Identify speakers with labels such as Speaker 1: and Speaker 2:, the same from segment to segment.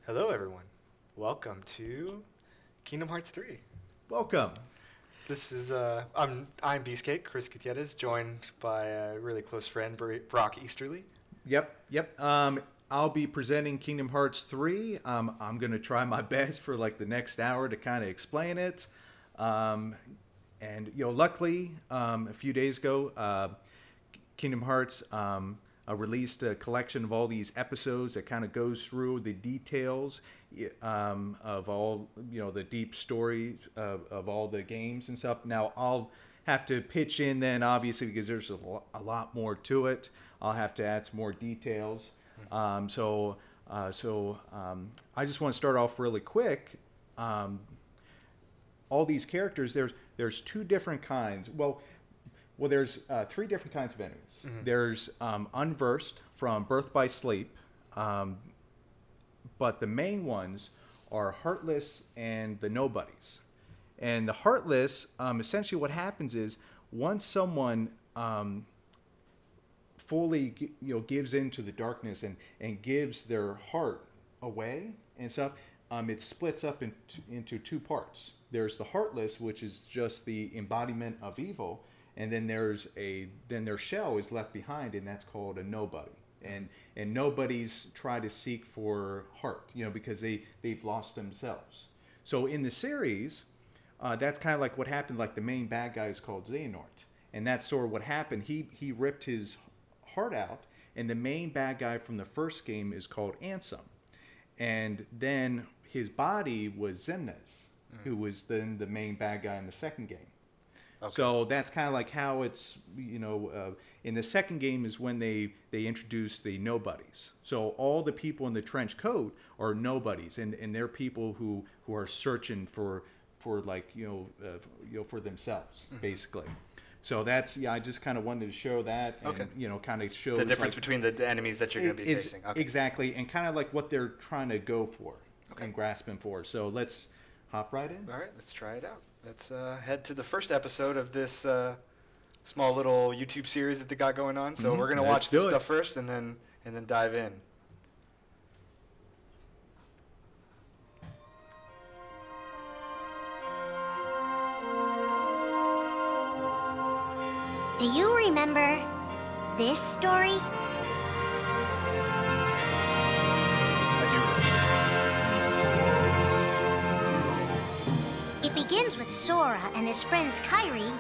Speaker 1: Hello, everyone. Welcome to Kingdom Hearts 3.
Speaker 2: Welcome.
Speaker 1: This is I'm Beastcake, Chris Gutierrez, joined by a really close friend, Brock Easterly.
Speaker 2: Yep. I'll be presenting Kingdom Hearts 3. I'm going to try my best for like the next hour to kind of explain it. Luckily, a few days ago, Kingdom Hearts released a collection of all these episodes that kind of goes through the details of all, the deep stories of all the games and stuff. Now, I'll have to pitch in then, obviously, because there's a lot more to it. I'll have to add some more details. I just want to start off really quick. All these characters, there's two different kinds. Well, there's three different kinds of enemies. Mm-hmm. There's Unversed from Birth by Sleep, but the main ones are Heartless and the Nobodies. And the Heartless, essentially what happens is once someone fully gives into the darkness and gives their heart away and stuff, it splits up into two parts. There's the Heartless, which is just the embodiment of evil, and then their shell is left behind, and that's called a nobody. And nobodies try to seek for heart, because they've lost themselves. So in the series, that's kind of like what happened. Like the main bad guy is called Xehanort, and that's sort of what happened. He ripped his heart out, and the main bad guy from the first game is called Ansem, and then his body was Xemnas, who was then the main bad guy in the second game. Okay. So that's kind of like how it's, in the second game is when they introduce the nobodies. So all the people in the trench coat are nobodies, and they're people who are searching for themselves, basically. So that's, I just kind of wanted to show that, and, kind of show
Speaker 1: the difference between the enemies that you're going to be facing.
Speaker 2: Okay. Exactly, and kind of like what they're trying to go for and grasping for. So let's hop right in.
Speaker 1: All right, let's try it out. Let's head to the first episode of this small little YouTube series that they got going on. So we're going to watch this stuff first and then dive in.
Speaker 3: Do you remember this story?
Speaker 1: I do remember this.
Speaker 3: It begins with Sora and his friends Kairi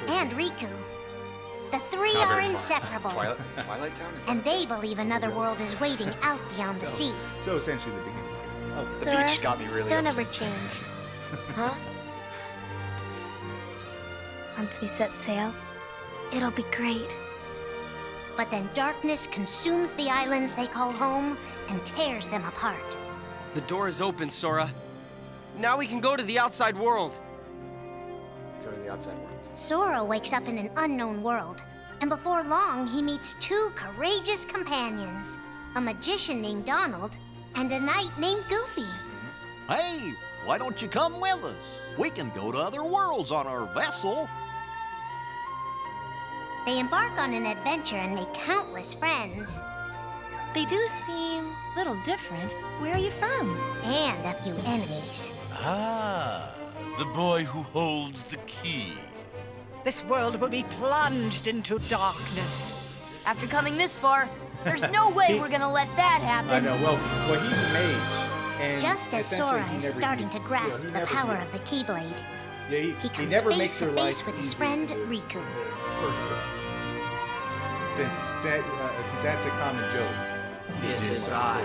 Speaker 3: and Riku. The three are inseparable.
Speaker 1: Twilight Town?
Speaker 3: And they believe another world is waiting out beyond the sea.
Speaker 2: So essentially the beginning.
Speaker 1: The
Speaker 3: Sora,
Speaker 1: beach got me really
Speaker 3: don't
Speaker 1: upset.
Speaker 3: ever change. Huh?
Speaker 4: Once we set sail, it'll be great.
Speaker 3: But then darkness consumes the islands they call home and tears them apart.
Speaker 5: The door is open, Sora. Now we can go to the outside world.
Speaker 1: Go to the outside world.
Speaker 3: Sora wakes up in an unknown world, and before long he meets two courageous companions, a magician named Donald and a knight named Goofy.
Speaker 6: Hey, why don't you come with us? We can go to other worlds on our vessel.
Speaker 3: They embark on an adventure and make countless friends.
Speaker 4: They do seem a little different. Where are you from?
Speaker 3: And a few enemies.
Speaker 7: Ah, the boy who holds the key.
Speaker 8: This world will be plunged into darkness.
Speaker 4: After coming this far, there's no way we're gonna let that happen.
Speaker 2: I know. Well, he's a mage. And
Speaker 3: just as Sora is starting to grasp the power of the Keyblade, he comes face to face with his friend Riku.
Speaker 2: Since that's a common joke.
Speaker 5: It is I,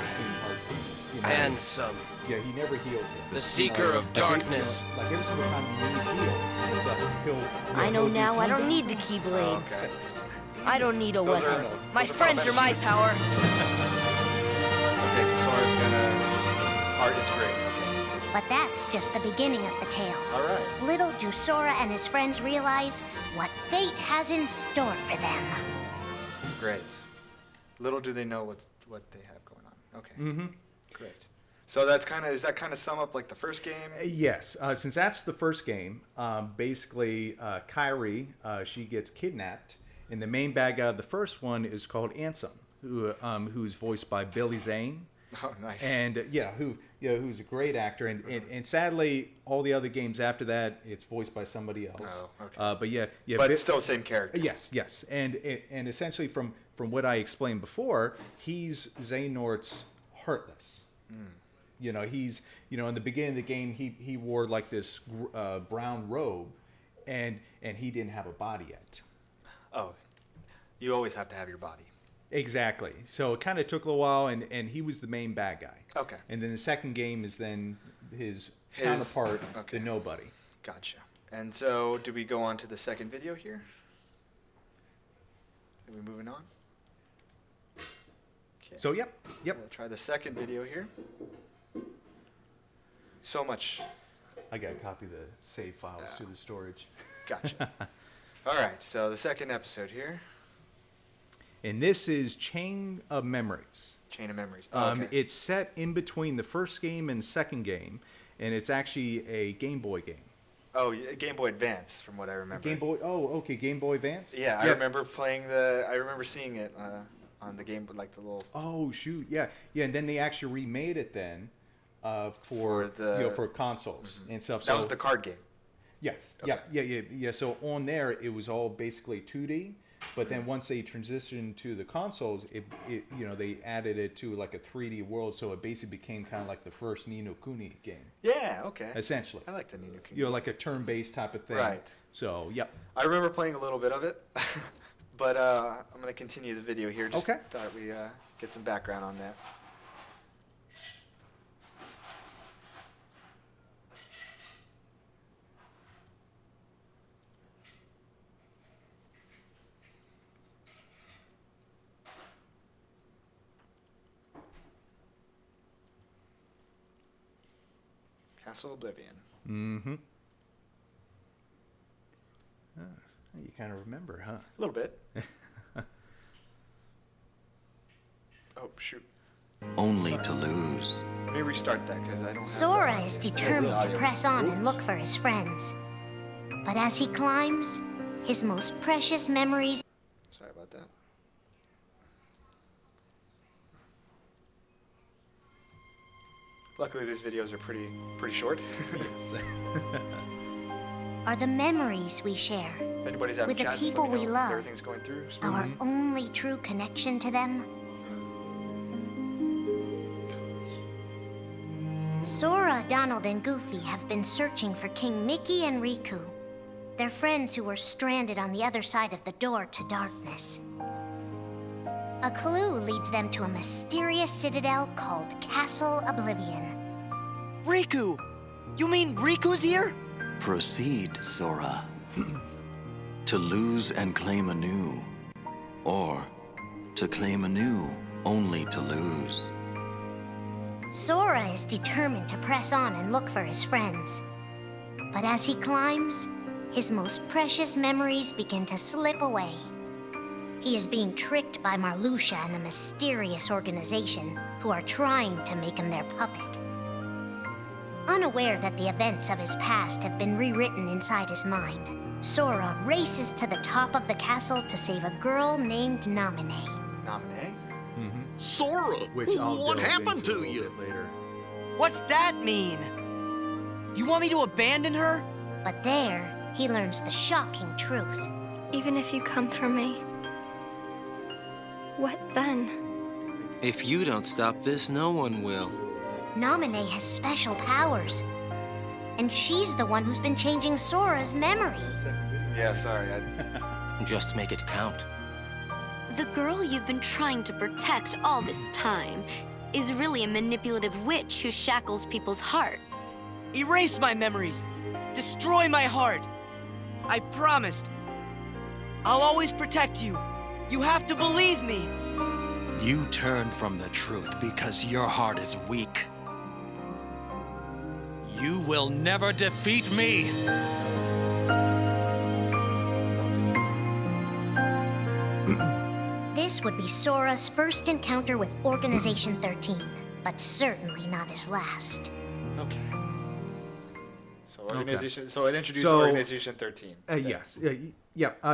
Speaker 5: Ansem,
Speaker 2: he never heals him.
Speaker 5: the Seeker of Darkness.
Speaker 2: Like every single time you heal, it's like he'll
Speaker 4: I know
Speaker 2: do
Speaker 4: now I
Speaker 2: something.
Speaker 4: don't need the Keyblade.
Speaker 1: Okay.
Speaker 4: I don't need a weapon. My
Speaker 1: those are
Speaker 4: friends are my power.
Speaker 1: Okay, so Sora's gonna... Art is great. Okay.
Speaker 3: But that's just the beginning of the tale.
Speaker 1: All right.
Speaker 3: Little do Sora and his friends realize what fate has in store for them.
Speaker 1: Great. Little do they know what they have going on. Okay.
Speaker 2: Mm-hmm.
Speaker 1: Great. So does that kind of sum up like the first game?
Speaker 2: Yes. Since that's the first game, basically Kairi, she gets kidnapped, and the main bad guy of the first one is called Ansem, who's voiced by Billy Zane.
Speaker 1: Oh, nice.
Speaker 2: And who's a great actor, and sadly, all the other games after that, it's voiced by somebody else.
Speaker 1: Oh, okay.
Speaker 2: But yeah,
Speaker 1: but it's still the same character.
Speaker 2: Yes, and essentially from what I explained before, he's Xehanort's Heartless. He's in the beginning of the game, he wore like this brown robe, and he didn't have a body yet.
Speaker 1: Oh, you always have to have your body.
Speaker 2: Exactly. So it kind of took a little while, and he was the main bad guy.
Speaker 1: Okay.
Speaker 2: And then the second game is then his counterpart, the Nobody.
Speaker 1: Gotcha. And so, do we go on to the second video here? Are we moving on? Okay.
Speaker 2: So, yep.
Speaker 1: We'll try the second video here. So much.
Speaker 2: I got to copy the save files to the storage.
Speaker 1: Gotcha. All right, so the second episode here.
Speaker 2: And this is Chain of Memories.
Speaker 1: Chain of Memories. Oh, okay.
Speaker 2: It's set in between the first game and second game, and it's actually a Game Boy game.
Speaker 1: Oh, Game Boy Advance, from what I remember.
Speaker 2: Game Boy. Oh, okay, Game Boy Advance.
Speaker 1: Yeah, I remember playing I remember seeing it on the game, like the little.
Speaker 2: Oh shoot, yeah, and then they actually remade it then for consoles and stuff.
Speaker 1: That was the card game.
Speaker 2: Yes.
Speaker 1: Okay.
Speaker 2: Yeah. So on there, it was all basically 2D. But then once they transitioned to the consoles, they added it to like a 3D world, so it basically became kind of like the first Ni no Kuni game.
Speaker 1: Yeah, okay.
Speaker 2: Essentially.
Speaker 1: I like the Ni no Kuni.
Speaker 2: Like a turn-based type of thing.
Speaker 1: Right.
Speaker 2: So, yep.
Speaker 1: I remember playing a little bit of it, but I'm going to continue the video here. Just thought we get some background on that. Castle Oblivion.
Speaker 2: Mm-hmm. You kind of remember, huh?
Speaker 1: A little bit. Oh, shoot.
Speaker 9: Only to lose.
Speaker 1: Let me restart that, because I don't
Speaker 3: Sora is determined to press on and look for his friends. But as he climbs, his most precious memories...
Speaker 1: Sorry about that. Luckily, these videos are pretty short.
Speaker 3: are the memories we share
Speaker 1: If anybody's having
Speaker 3: with the
Speaker 1: chat, just
Speaker 3: people
Speaker 1: let me
Speaker 3: we
Speaker 1: know if
Speaker 3: love.
Speaker 1: everything's going through smoothly.
Speaker 3: Our only true connection to them. Sora, Donald, and Goofy have been searching for King Mickey and Riku, their friends who were stranded on the other side of the door to darkness. A clue leads them to a mysterious citadel called Castle Oblivion.
Speaker 5: Riku! You mean Riku's here?
Speaker 9: Proceed, Sora. To lose and claim anew. Or to claim anew, only to lose.
Speaker 3: Sora is determined to press on and look for his friends. But as he climbs, his most precious memories begin to slip away. He is being tricked by Marluxia and a mysterious organization who are trying to make him their puppet. Unaware that the events of his past have been rewritten inside his mind, Sora races to the top of the castle to save a girl named Naminé.
Speaker 1: Naminé?
Speaker 2: Mm-hmm.
Speaker 6: Sora,
Speaker 2: Which I'll
Speaker 6: what
Speaker 2: delve
Speaker 6: happened
Speaker 2: into a
Speaker 6: to
Speaker 2: little
Speaker 6: you?
Speaker 2: bit later.
Speaker 5: What's that mean? You want me to abandon her?
Speaker 3: But there, he learns the shocking truth.
Speaker 4: Even if you come for me, what then?
Speaker 10: If you don't stop this, no one will.
Speaker 3: Naminé has special powers. And she's the one who's been changing Sora's memory.
Speaker 1: Yeah, sorry.
Speaker 10: Just make it count.
Speaker 11: The girl you've been trying to protect all this time is really a manipulative witch who shackles people's hearts.
Speaker 5: Erase my memories. Destroy my heart. I promised. I'll always protect you. You have to believe me.
Speaker 9: You turn from the truth because your heart is weak. You will never defeat me!
Speaker 3: This would be Sora's first encounter with Organization 13, but certainly not his last.
Speaker 1: Okay. So it introduced Organization 13.
Speaker 2: Yes.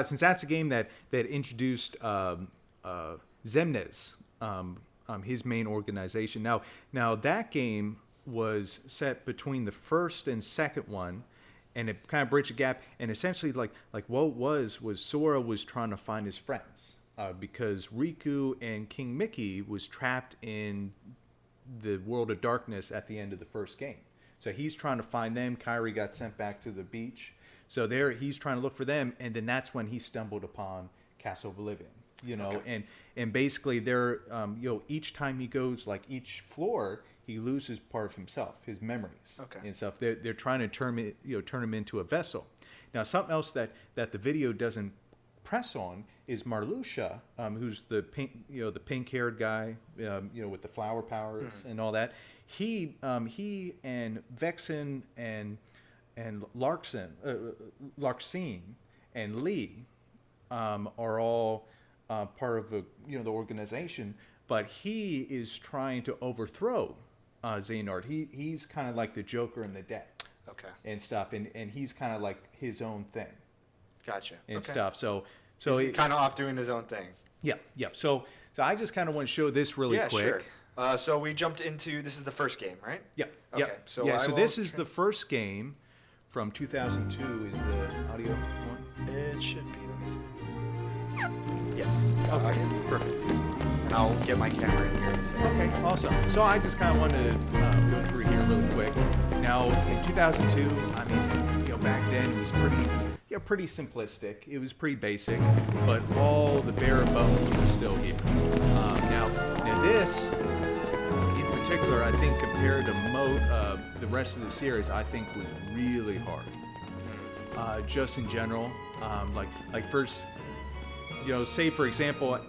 Speaker 2: Since that's a game that introduced Xemnas, his main organization. Now that game was set between the first and second one, and it kind of bridged the gap. And essentially, like what was Sora was trying to find his friends because Riku and King Mickey was trapped in the world of darkness at the end of the first game. So he's trying to find them. Kairi got sent back to the beach. So he's trying to look for them, and then that's when he stumbled upon Castle Oblivion. And basically they're each time he goes, like each floor, he loses part of himself, his memories and stuff. They're trying to turn him into a vessel. Now something else that the video doesn't press on is Marluxia, who's the pink-haired guy, with the flower powers and all that. He and Vexen and Larxene and Lee are all part of the organization, but he is trying to overthrow Xehanort. He's kind of like the Joker in the deck, and stuff, and he's kind of like his own thing.
Speaker 1: Gotcha.
Speaker 2: And stuff. So
Speaker 1: he's kind of off doing his own thing.
Speaker 2: Yeah. So I just kind of want to show this really quick.
Speaker 1: Sure. So we jumped into, this is the first game, right?
Speaker 2: Yeah.
Speaker 1: Okay.
Speaker 2: Yeah.
Speaker 1: So
Speaker 2: this is the first game from 2002. Is the audio one?
Speaker 1: It should be. Let me see. Yes.
Speaker 2: Okay. Perfect.
Speaker 1: And I'll get my camera in here in a second.
Speaker 2: Okay. Awesome. So I just kind of wanted to go through here really quick. Now in 2002, I mean, back then it was pretty simplistic. It was pretty basic, but all the bare bones were still here. Now this, in particular, I think compared to the rest of the series, I think was really hard. Just in general, like first, say for example,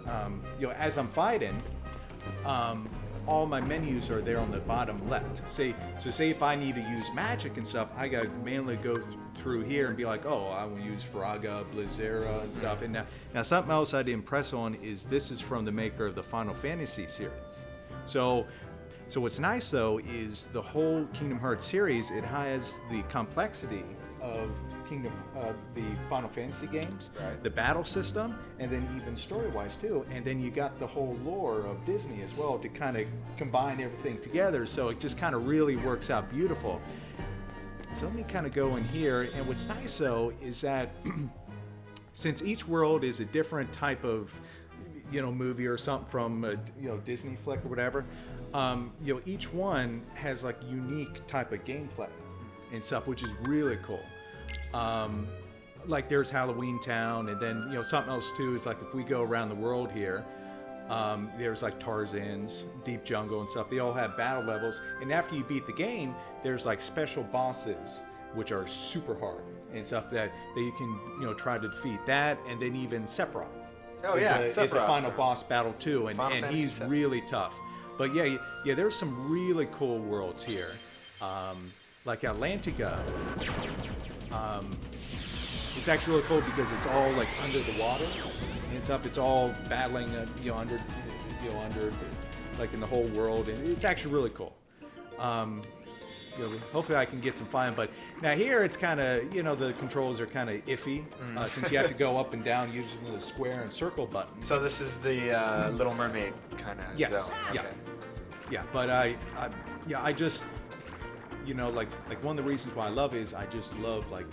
Speaker 2: as I'm fighting, all my menus are there on the bottom left. Say if I need to use magic and stuff, I gotta manually go through here and be like, oh, I will use Faraga, Blizzera, and stuff. And now something else I didn't press on is this is from the maker of the Final Fantasy series. So what's nice though is the whole Kingdom Hearts series. It has the complexity of the Final Fantasy games, the battle system, and then even story-wise too. And then you got the whole lore of Disney as well to kind of combine everything together. So it just kind of really works out beautiful. So let me kind of go in here. And what's nice though is that since each world is a different type of movie or something from Disney flick or whatever, each one has like unique type of gameplay and stuff, which is really cool. Like there's Halloween Town, and then something else too is like if we go around the world here, there's like Tarzan's Deep Jungle and stuff. They all have battle levels, and after you beat the game, there's like special bosses which are super hard and stuff that you can try to defeat. That, and then even Sephiroth. Is a final boss battle too, and he's really tough. But yeah, there's some really cool worlds here, like Atlantica. It's actually really cool because it's all like under the water and stuff. It's all battling, under like in the whole world, and it's actually really cool. Hopefully I can get some fun. But now here it's kind of, the controls are kind of iffy since you have to go up and down using the square and circle buttons.
Speaker 1: So this is the Little Mermaid kind of
Speaker 2: yes.
Speaker 1: zone.
Speaker 2: Yeah.
Speaker 1: Okay.
Speaker 2: Yeah. But I just, like one of the reasons why I love is I just love like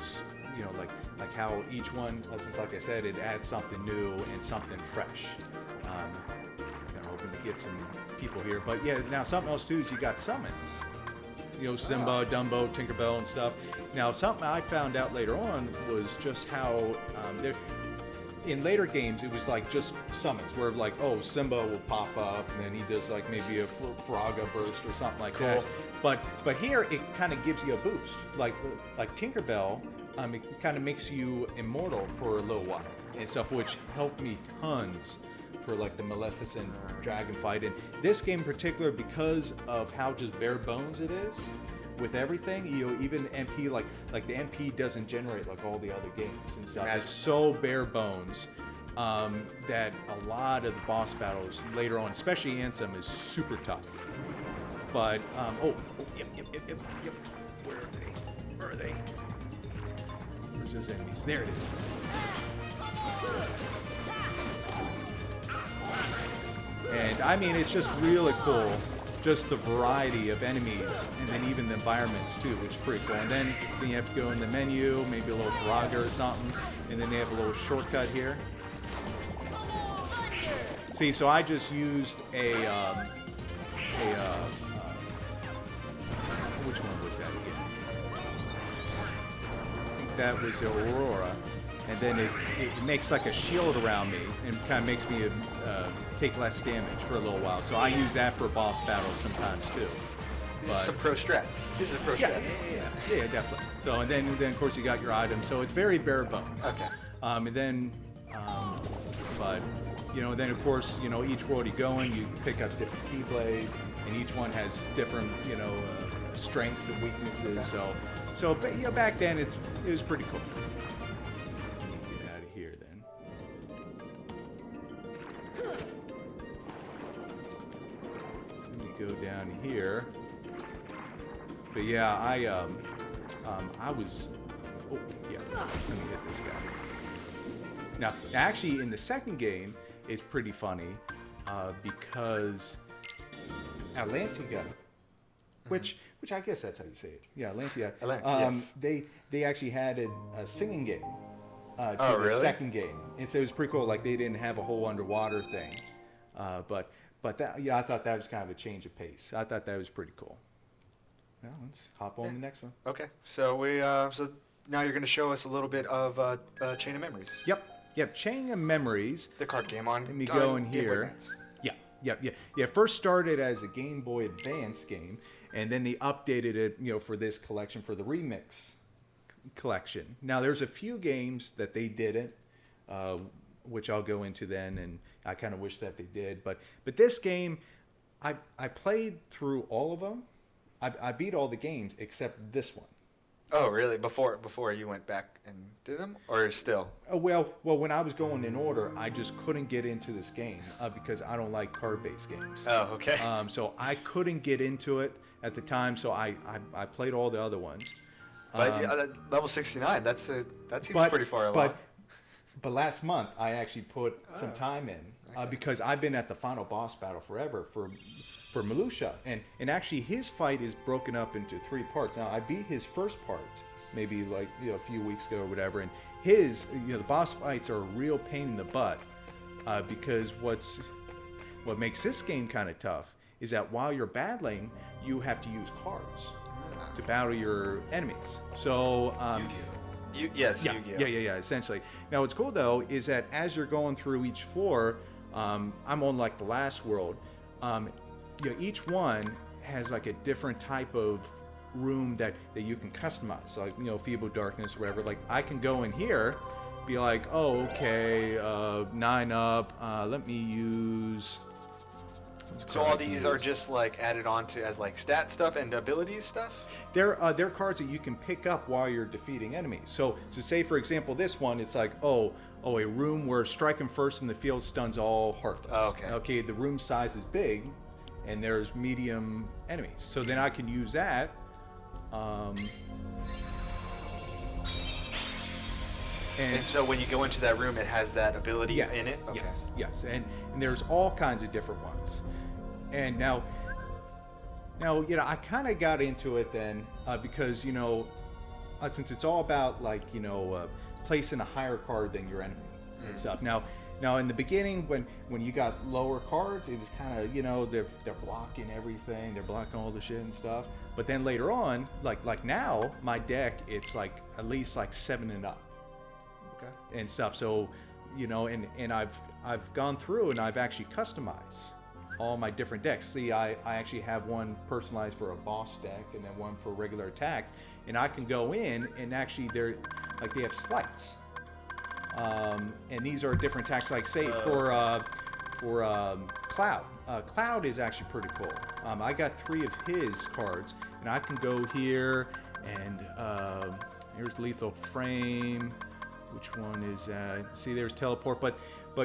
Speaker 2: how each one, since like I said, it adds something new and something fresh. Hoping to get some people here. But yeah, now something else too is you got summons. Simba, Dumbo, Tinkerbell, and stuff. Now, something I found out later on was just how in later games it was like just summons, where like, oh, Simba will pop up, and then he does like maybe a Faraga burst or something like that. But here it kind of gives you a boost, like Tinkerbell. It kind of makes you immortal for a little while and stuff, which helped me tons for like the Maleficent dragon fight. And this game in particular, because of how just bare bones it is with everything, even MP, like the MP doesn't generate like all the other games and stuff. It's so bare bones that a lot of the boss battles later on, especially Ansem, is super tough. But yep. Where are they? Where's those enemies? There it is. And And I mean, it's just really cool. Just the variety of enemies, and then even the environments too, which is pretty cool. And then you have to go in the menu, maybe a little Faraga or something, and then they have a little shortcut here. See, so I just used which one was that again? I think that was the Aurora. And then it makes like a shield around me and kind of makes me take less damage for a little while. So I use that for boss battles sometimes too.
Speaker 1: These are some pro strats. These are pro strats.
Speaker 2: Yeah, definitely. So and then of course you got your items. So it's very bare bones.
Speaker 1: Okay.
Speaker 2: And then, but then of course each world you go in, you pick up different keyblades, and each one has different strengths and weaknesses. Okay. So but back then it was pretty cool. Go down here, but yeah, I was. Oh yeah, let me hit this guy. Now, actually, in the second game, it's pretty funny because Atlantica, which I guess that's how you say it. Yeah, Atlantica.
Speaker 1: Yes.
Speaker 2: They actually had a singing game to the
Speaker 1: really?
Speaker 2: second game, and so it was pretty cool. Like they didn't have a whole underwater thing, but that, I thought that was kind of a change of pace. I thought that was pretty cool. Well, let's hop on the next one.
Speaker 1: Okay, so so now you're going to show us a little bit of Chain of Memories.
Speaker 2: Yep. Chain of Memories.
Speaker 1: The card game on.
Speaker 2: Let me go in here. Yeah. First started as a Game Boy Advance game, and then they updated it, for this collection, for the Remix collection. Now there's a few games that they didn't. Which I'll go into then, and I kind of wish that they did. But this game, I played through all of them. I beat all the games except this one.
Speaker 1: Oh, really? Before you went back and did them, or still?
Speaker 2: Well, when I was going in order, I just couldn't get into this game because I don't like card-based games.
Speaker 1: Oh, okay.
Speaker 2: So I couldn't get into it at the time. So I played all the other ones.
Speaker 1: But level 69, that seems pretty far along.
Speaker 2: But last month, I actually put some time in because I've been at the final boss battle forever for Malusha. And actually, his fight is broken up into 3 parts. Now, I beat his first part maybe like a few weeks ago or whatever. And his, the boss fights are a real pain in the butt because what makes this game kind of tough is that while you're battling, you have to use cards to battle your enemies. So...
Speaker 1: Yu-Gi-Oh.
Speaker 2: Yeah, essentially. Now, what's cool, though, is that as you're going through each floor, I'm on, like, the last world, each one has, like, a different type of room that you can customize. So, like, Feeble Darkness or whatever. Like, I can go in here, be like, oh, okay, 9 up, let me use...
Speaker 1: So all these are just like added on to as like stat stuff and abilities stuff?
Speaker 2: They're cards that you can pick up while you're defeating enemies. So say for example this one, it's like a room where striking first in the field stuns all heartless.
Speaker 1: Oh, okay.
Speaker 2: Okay, the room size is big, and there's medium enemies. So then I can use that.
Speaker 1: And so when you go into that room, it has that ability in it?
Speaker 2: Okay. Yes. And there's all kinds of different ones. And now I kind of got into it then because, since it's all about, like, placing a higher card than your enemy and stuff. Now, in the beginning, when you got lower cards, it was kind of, they're blocking everything. They're blocking all the shit and stuff. But then later on, like now, my deck, it's, like, at least, like, 7 and up. Okay. And stuff. So, and I've gone through and I've actually customized all my different decks. See, I actually have one personalized for a boss deck and then one for regular attacks. And I can go in and actually they have slights. And these are different attacks. Like say for Cloud. Cloud is actually pretty cool. I got 3 of his cards and I can go here and here's Lethal Frame. Which one is that? See, there's Teleport, but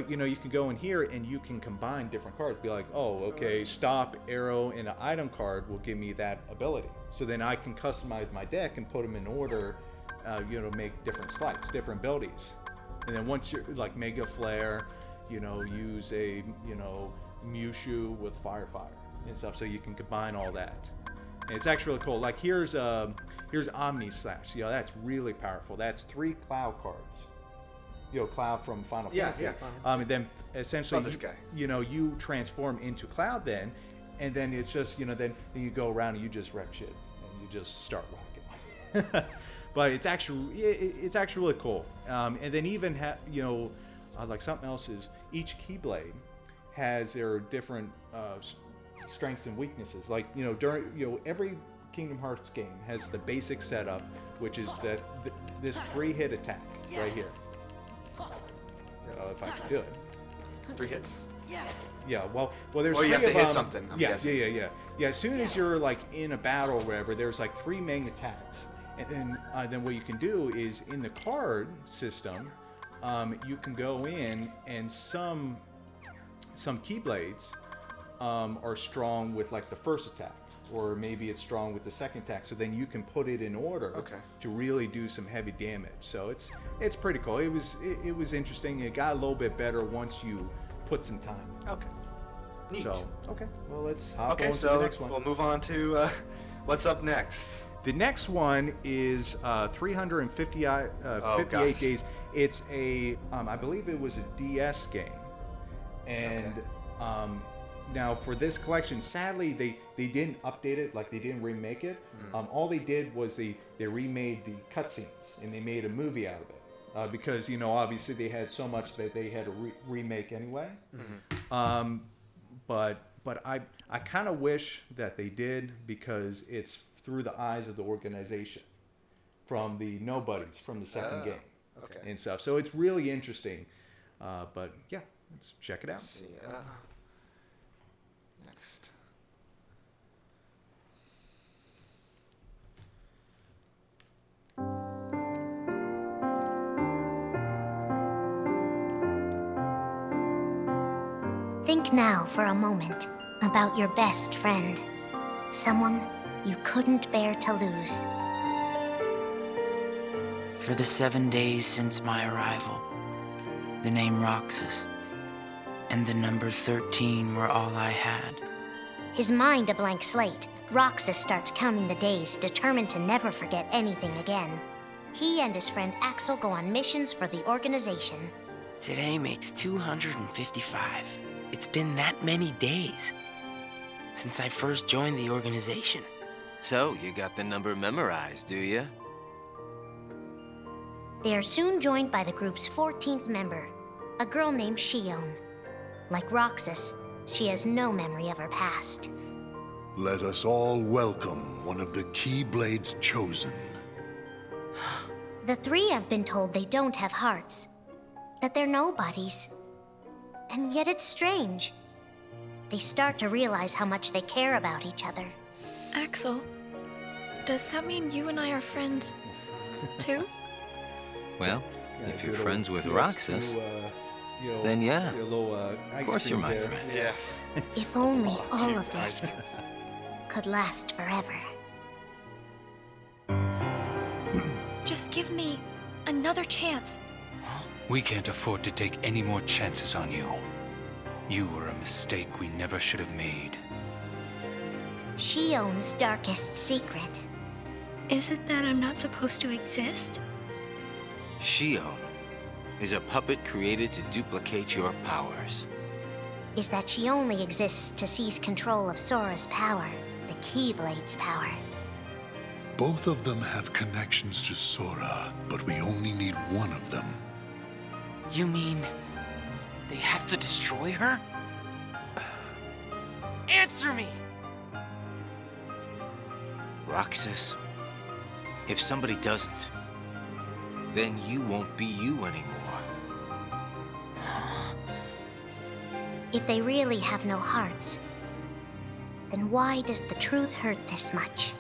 Speaker 2: you can go in here and you can combine different cards. Be like, oh, okay, Stop, Arrow, and an item card will give me that ability. So then I can customize my deck and put them in order, make different slights, different abilities. And then once you're like Mega Flare, use a, Mushu with Firefire and stuff, so you can combine all that. And it's actually really cool. Like here's Omni Slash. That's really powerful. That's 3 Cloud cards. Cloud from Final Fantasy.
Speaker 1: Yeah.
Speaker 2: And then essentially,
Speaker 1: this guy.
Speaker 2: You transform into Cloud then, and then it's just then you go around and you just wreck shit and you just start whacking. But it's actually really cool. And then even like something else is each Keyblade has their different strengths and weaknesses. Like during every Kingdom Hearts game has the basic setup, which is this 3-hit attack right here. If I can do it.
Speaker 1: 3 hits.
Speaker 2: Yeah. Well, there's.
Speaker 1: Well, you have to hit something. I'm
Speaker 2: guessing. Yeah. As soon as you're like in a battle or whatever, there's like 3 main attacks, and then what you can do is in the card system, you can go in and some Keyblades are strong with like the first attack, or maybe it's strong with the second attack. So then you can put it in order to really do some heavy damage. So it's pretty cool. It was interesting. It got a little bit better once you put some time in.
Speaker 1: Okay. Neat.
Speaker 2: So well, let's hop on to the next one.
Speaker 1: We'll move on to what's up next.
Speaker 2: The next one is 358 days. It's a I believe it was a DS game, and now for this collection, sadly they didn't update it, like they didn't remake it. All they did was they remade the cutscenes and they made a movie out of it because obviously they had so much that they had to remake anyway. But I kind of wish that they did, because it's through the eyes of the organization from the nobodies from the second game and stuff. So it's really interesting. But yeah, let's check it out.
Speaker 1: Let's see, next.
Speaker 3: Think now for a moment about your best friend, someone you couldn't bear to lose.
Speaker 12: For the 7 days since my arrival, the name Roxas and the number 13 were all I had.
Speaker 3: His mind a blank slate, Roxas starts counting the days, determined to never forget anything again. He and his friend Axel go on missions for the organization.
Speaker 12: Today makes 255. It's been that many days since I first joined the organization.
Speaker 10: So, you got the number memorized, do you?
Speaker 3: They are soon joined by the group's 14th member, a girl named Shion. Like Roxas, she has no memory of her past.
Speaker 13: Let us all welcome one of the Keyblade's chosen.
Speaker 3: The 3 have been told they don't have hearts, that they're nobodies. And yet it's strange. They start to realize how much they care about each other.
Speaker 4: Axel, does that mean you and I are friends, too?
Speaker 10: Well, if you're friends with Roxas, then yeah, of course you're my friend.
Speaker 1: Yes.
Speaker 3: If only all of this could last forever.
Speaker 4: Just give me another chance.
Speaker 9: We can't afford to take any more chances on you. You were a mistake we never should have made.
Speaker 3: Shion's darkest secret.
Speaker 4: Is it that I'm not supposed to exist?
Speaker 10: Shion is a puppet created to duplicate your powers.
Speaker 3: Is that she only exists to seize control of Sora's power, the Keyblade's power.
Speaker 13: Both of them have connections to Sora, but we only need one of them.
Speaker 12: You mean they have to destroy her? Answer me!
Speaker 10: Roxas, if somebody doesn't, then you won't be you anymore.
Speaker 3: If they really have no hearts, then why does the truth hurt this much?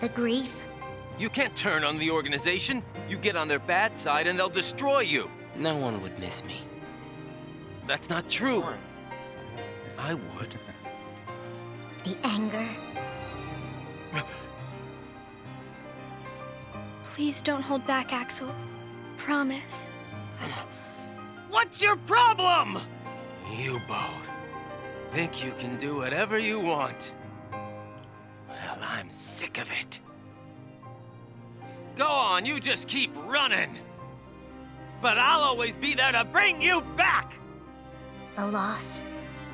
Speaker 3: The grief?
Speaker 10: You can't turn on the organization. You get on their bad side and they'll destroy you.
Speaker 12: No one would miss me.
Speaker 10: That's not true. I would.
Speaker 3: The anger?
Speaker 4: Please don't hold back, Axel. Promise.
Speaker 10: What's your problem? You both.
Speaker 12: Think you can do whatever you want. Well, I'm sick of it.
Speaker 5: Go on, you just keep running. But I'll always be there to bring you back!
Speaker 3: The loss.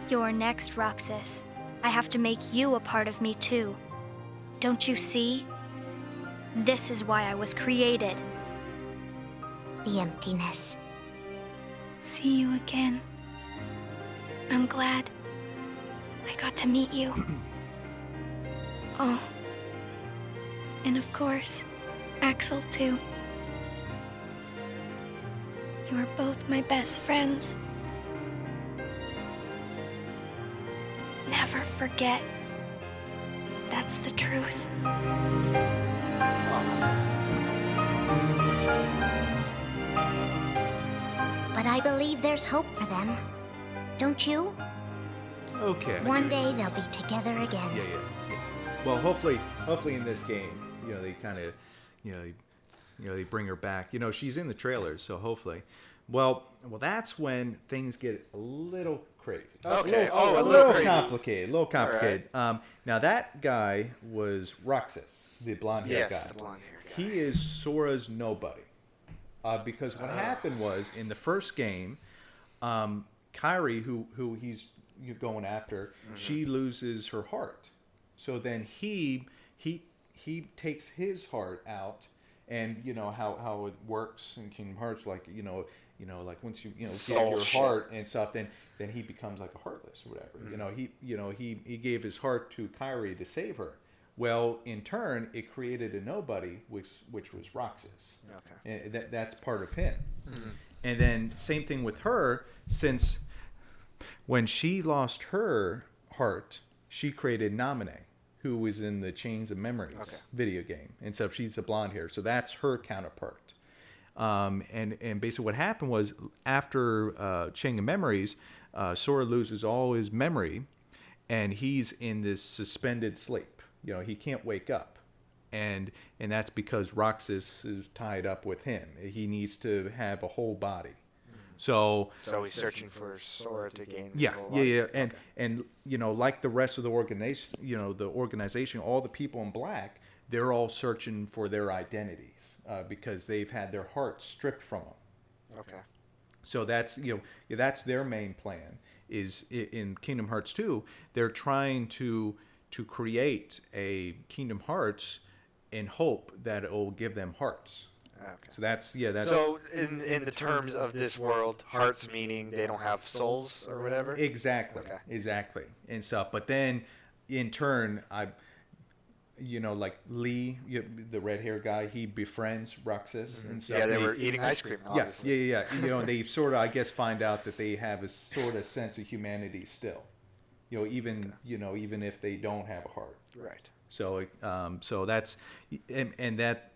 Speaker 4: You're next, Roxas. I have to make you a part of me, too. Don't you see? This is why I was created.
Speaker 3: The emptiness.
Speaker 4: See you again. I'm glad I got to meet you. Oh. And of course, Axel, too. You are both my best friends. Never forget. That's the truth.
Speaker 3: But I believe there's hope for them. Don't you?
Speaker 2: Okay.
Speaker 3: One day they'll be together again.
Speaker 2: Yeah. Well, hopefully in this game, they kind of, they bring her back. She's in the trailers, so hopefully. Well, that's when things get a little crazy.
Speaker 1: Okay.
Speaker 2: A little complicated. Right. Now that guy was Roxas, the blonde-haired guy.
Speaker 1: Yes, the blonde-haired guy.
Speaker 2: He is Sora's nobody. Because what happened was in the first game, Kairi, who he's going after, she loses her heart. So then he takes his heart out, and how it works in Kingdom Hearts, like like once you give your heart and stuff, then he becomes like a heartless or whatever. He gave his heart to Kairi to save her. Well, in turn, it created a nobody, which was Roxas. Okay, and that's part of him. Mm-hmm. And then same thing with her, since when she lost her heart, she created Naminé, who was in the Chains of Memories video game, and so she's the blonde hair. So that's her counterpart. And basically what happened was after Chain of Memories, Sora loses all his memory, and he's in this suspended sleep. He can't wake up, and that's because Roxas is tied up with him. He needs to have a whole body. So
Speaker 1: he's searching for Sora to gain his whole life.
Speaker 2: Yeah. And like the rest of the organization, all the people in black, they're all searching for their identities because they've had their hearts stripped from them.
Speaker 1: Okay.
Speaker 2: So that's that's their main plan. Is in Kingdom Hearts 2, they're trying to create a Kingdom Hearts in hope that it will give them hearts.
Speaker 1: Okay.
Speaker 2: So that's
Speaker 1: so in the terms of this world, hearts meaning they don't have souls or whatever.
Speaker 2: Exactly. And stuff. But then in turn, like Lee, the red-haired guy, he befriends Roxas and stuff.
Speaker 1: Yeah, they were eating ice cream. Obviously.
Speaker 2: Yes. And they sort of, I guess, find out that they have a sort of sense of humanity still. Even if they don't have a heart.
Speaker 1: Right.
Speaker 2: So that's and that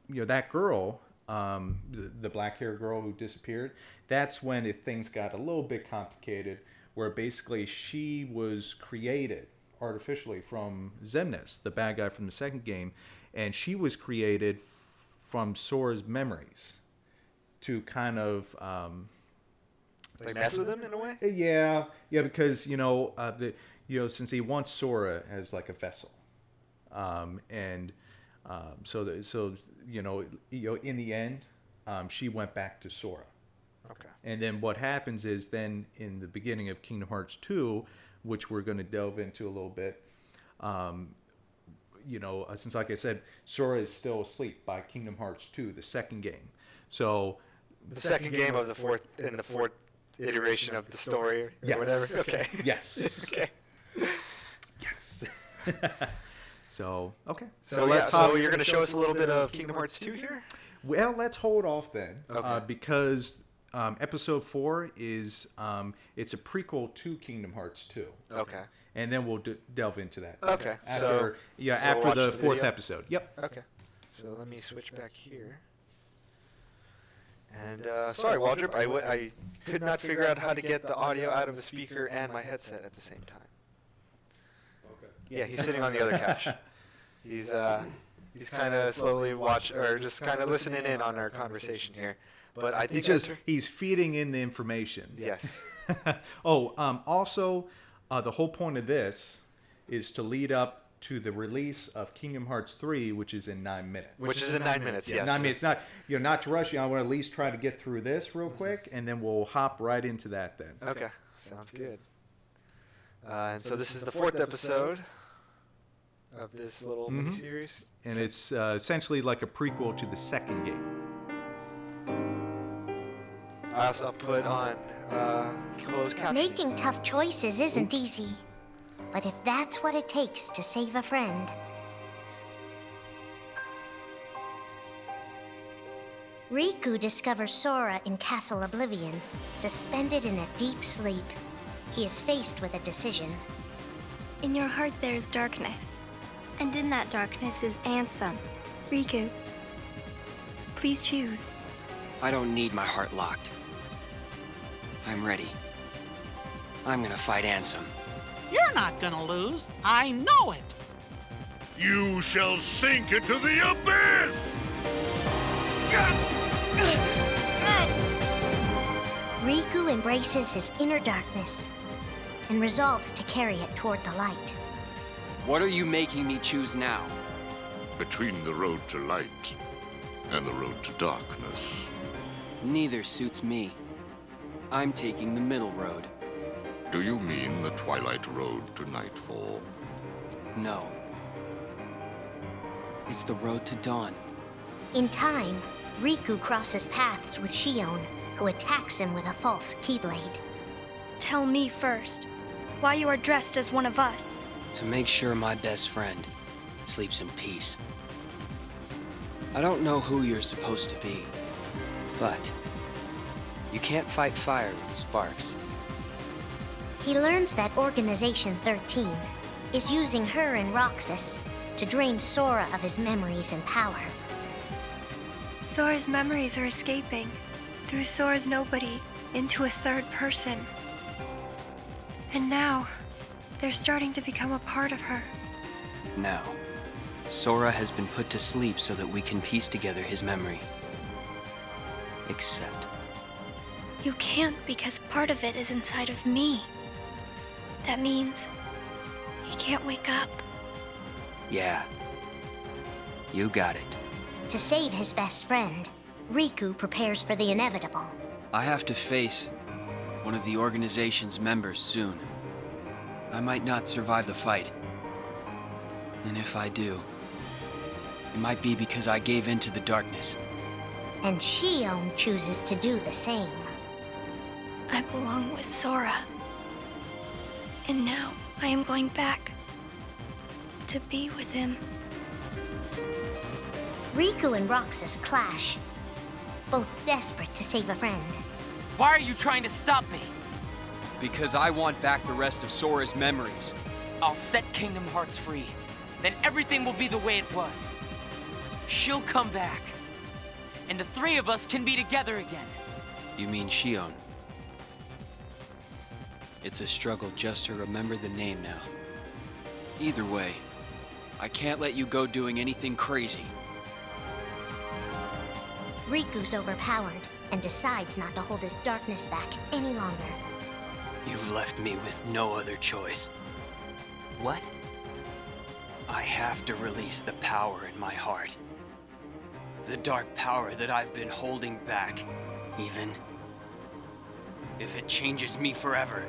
Speaker 2: that girl, the black-haired girl who disappeared. That's when things got a little bit complicated, where basically she was created artificially from Xemnas, the bad guy from the second game, and she was created from Sora's memories to kind of.
Speaker 1: Like mess with him in a way?
Speaker 2: Yeah, because since he wants Sora as like a vessel, so in the end, she went back to Sora.
Speaker 1: Okay.
Speaker 2: And then what happens is then in the beginning of Kingdom Hearts 2, which we're going to delve into a little bit, since like I said, Sora is still asleep by Kingdom Hearts 2, the second game. So
Speaker 1: the second game of the fourth iteration of the story or whatever. Okay.
Speaker 2: Yes.
Speaker 1: Okay.
Speaker 2: Yes. So
Speaker 1: So you're going to show us a little bit of Kingdom Hearts 2 here?
Speaker 2: Well, let's hold off then,
Speaker 1: okay.
Speaker 2: Because episode 4 is it's a prequel to Kingdom Hearts 2.
Speaker 1: Okay.
Speaker 2: And then we'll delve into that.
Speaker 1: Okay.
Speaker 2: After the fourth episode. Yep.
Speaker 1: Okay. So let me switch back here. And sorry, Waldrop, I could not figure out how to get the audio out of the speaker and my headset at the same time.
Speaker 2: Okay.
Speaker 1: Yeah, he's sitting on the other couch. He's kind of slowly just kind of listening in on our conversation here. But I think
Speaker 2: he's feeding in the information.
Speaker 1: Yes.
Speaker 2: Also, The whole point of this is to lead up to the release of Kingdom Hearts 3, which is in 9 minutes.
Speaker 1: Which is in 9 minutes, yes.
Speaker 2: 9 minutes. Not to rush you. I want to at least try to get through this real quick, and then we'll hop right into that then.
Speaker 1: Okay, sounds good. And so this is the 4th episode of this little miniseries.
Speaker 2: And it's essentially like a prequel to the second game.
Speaker 1: I also put on closed captioning.
Speaker 3: Making tough choices isn't easy. But if that's what it takes to save a friend... Riku discovers Sora in Castle Oblivion, suspended in a deep sleep. He is faced with a decision.
Speaker 4: In your heart there is darkness, and in that darkness is Ansem. Riku, please choose.
Speaker 14: I don't need my heart locked. I'm ready. I'm gonna fight Ansem.
Speaker 15: You're not gonna lose. I know it.
Speaker 7: You shall sink into the abyss!
Speaker 3: Riku embraces his inner darkness and resolves to carry it toward the light.
Speaker 14: What are you making me choose now?
Speaker 7: Between the road to light and the road to darkness.
Speaker 14: Neither suits me. I'm taking the middle road.
Speaker 7: Do you mean the Twilight Road to Nightfall?
Speaker 14: No. It's the road to dawn.
Speaker 3: In time, Riku crosses paths with Shion, who attacks him with a false Keyblade.
Speaker 4: Tell me first, why you are dressed as one of us.
Speaker 14: To make sure my best friend sleeps in peace. I don't know who you're supposed to be, but you can't fight fire with sparks.
Speaker 3: He learns that Organization 13 is using her and Roxas to drain Sora of his memories and power.
Speaker 4: Sora's memories are escaping through Sora's nobody into a third person. And now, they're starting to become a part of her.
Speaker 14: Now, Sora has been put to sleep so that we can piece together his memory. Except...
Speaker 4: You can't because part of it is inside of me. That means he can't wake up.
Speaker 14: Yeah. You got it.
Speaker 3: To save his best friend, Riku prepares for the inevitable.
Speaker 14: I have to face one of the organization's members soon. I might not survive the fight. And if I do, it might be because I gave in to the darkness.
Speaker 3: And Shion chooses to do the same.
Speaker 4: I belong with Sora. And now I am going back to be with him.
Speaker 3: Riku and Roxas clash, both desperate to save a friend.
Speaker 16: Why are you trying to stop me?
Speaker 14: Because I want back the rest of Sora's memories.
Speaker 16: I'll set Kingdom Hearts free. Then everything will be the way it was. She'll come back. And the three of us can be together again.
Speaker 14: You mean Shion? It's a struggle just to remember the name now. Either way, I can't let you go doing anything crazy.
Speaker 3: Riku's overpowered and decides not to hold his darkness back any longer.
Speaker 14: You've left me with no other choice.
Speaker 16: What?
Speaker 14: I have to release the power in my heart. The dark power that I've been holding back, even if it changes me forever.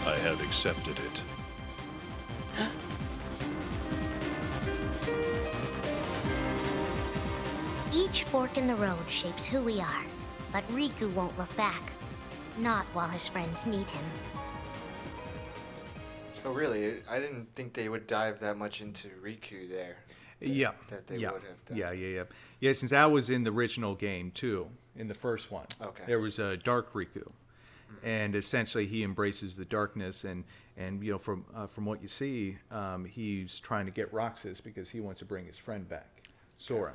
Speaker 7: I have accepted it.
Speaker 3: Each fork in the road shapes who we are, but Riku won't look back. Not while his friends need him.
Speaker 1: So really, I didn't think they would dive that much into Riku there.
Speaker 2: Yeah.
Speaker 1: That they would have done.
Speaker 2: Yeah, since that was in the original game too, in the first one.
Speaker 1: Okay.
Speaker 2: There was a dark Riku. And essentially he embraces the darkness and you know, from what you see, he's trying to get Roxas because he wants to bring his friend back, Sora.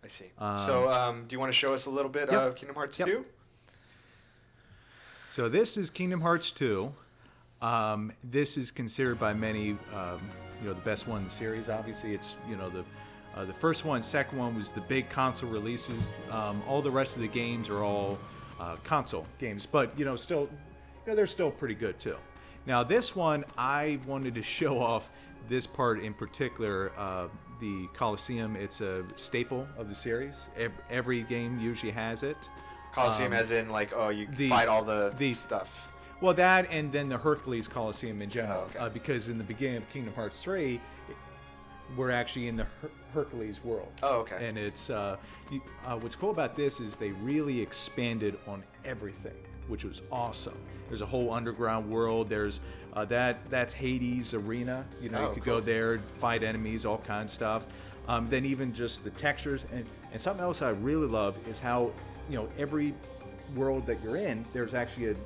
Speaker 1: I see. So do you want to show us a little bit of Kingdom Hearts 2?
Speaker 2: So this is Kingdom Hearts 2. This is considered by many, the best one in the series. Obviously, it's the first one, second one was the big console releases. All the rest of the games are all console games, but still, they're still pretty good too. Now, this one, I wanted to show off this part in particular. The Coliseum, it's a staple of the series. Every game usually has it.
Speaker 1: Coliseum as in you fight all the stuff.
Speaker 2: Well, that and then the Hercules Coliseum in general. Oh, okay. Because in the beginning of Kingdom Hearts 3, we're actually in the Hercules world.
Speaker 1: Oh, okay.
Speaker 2: And it's what's cool about this is they really expanded on everything, which was awesome. There's a whole underground world. There's that's Hades Arena. You could go there, fight enemies, all kinds of stuff. Then even just the textures and something else I really love is how every world that you're in, there's actually a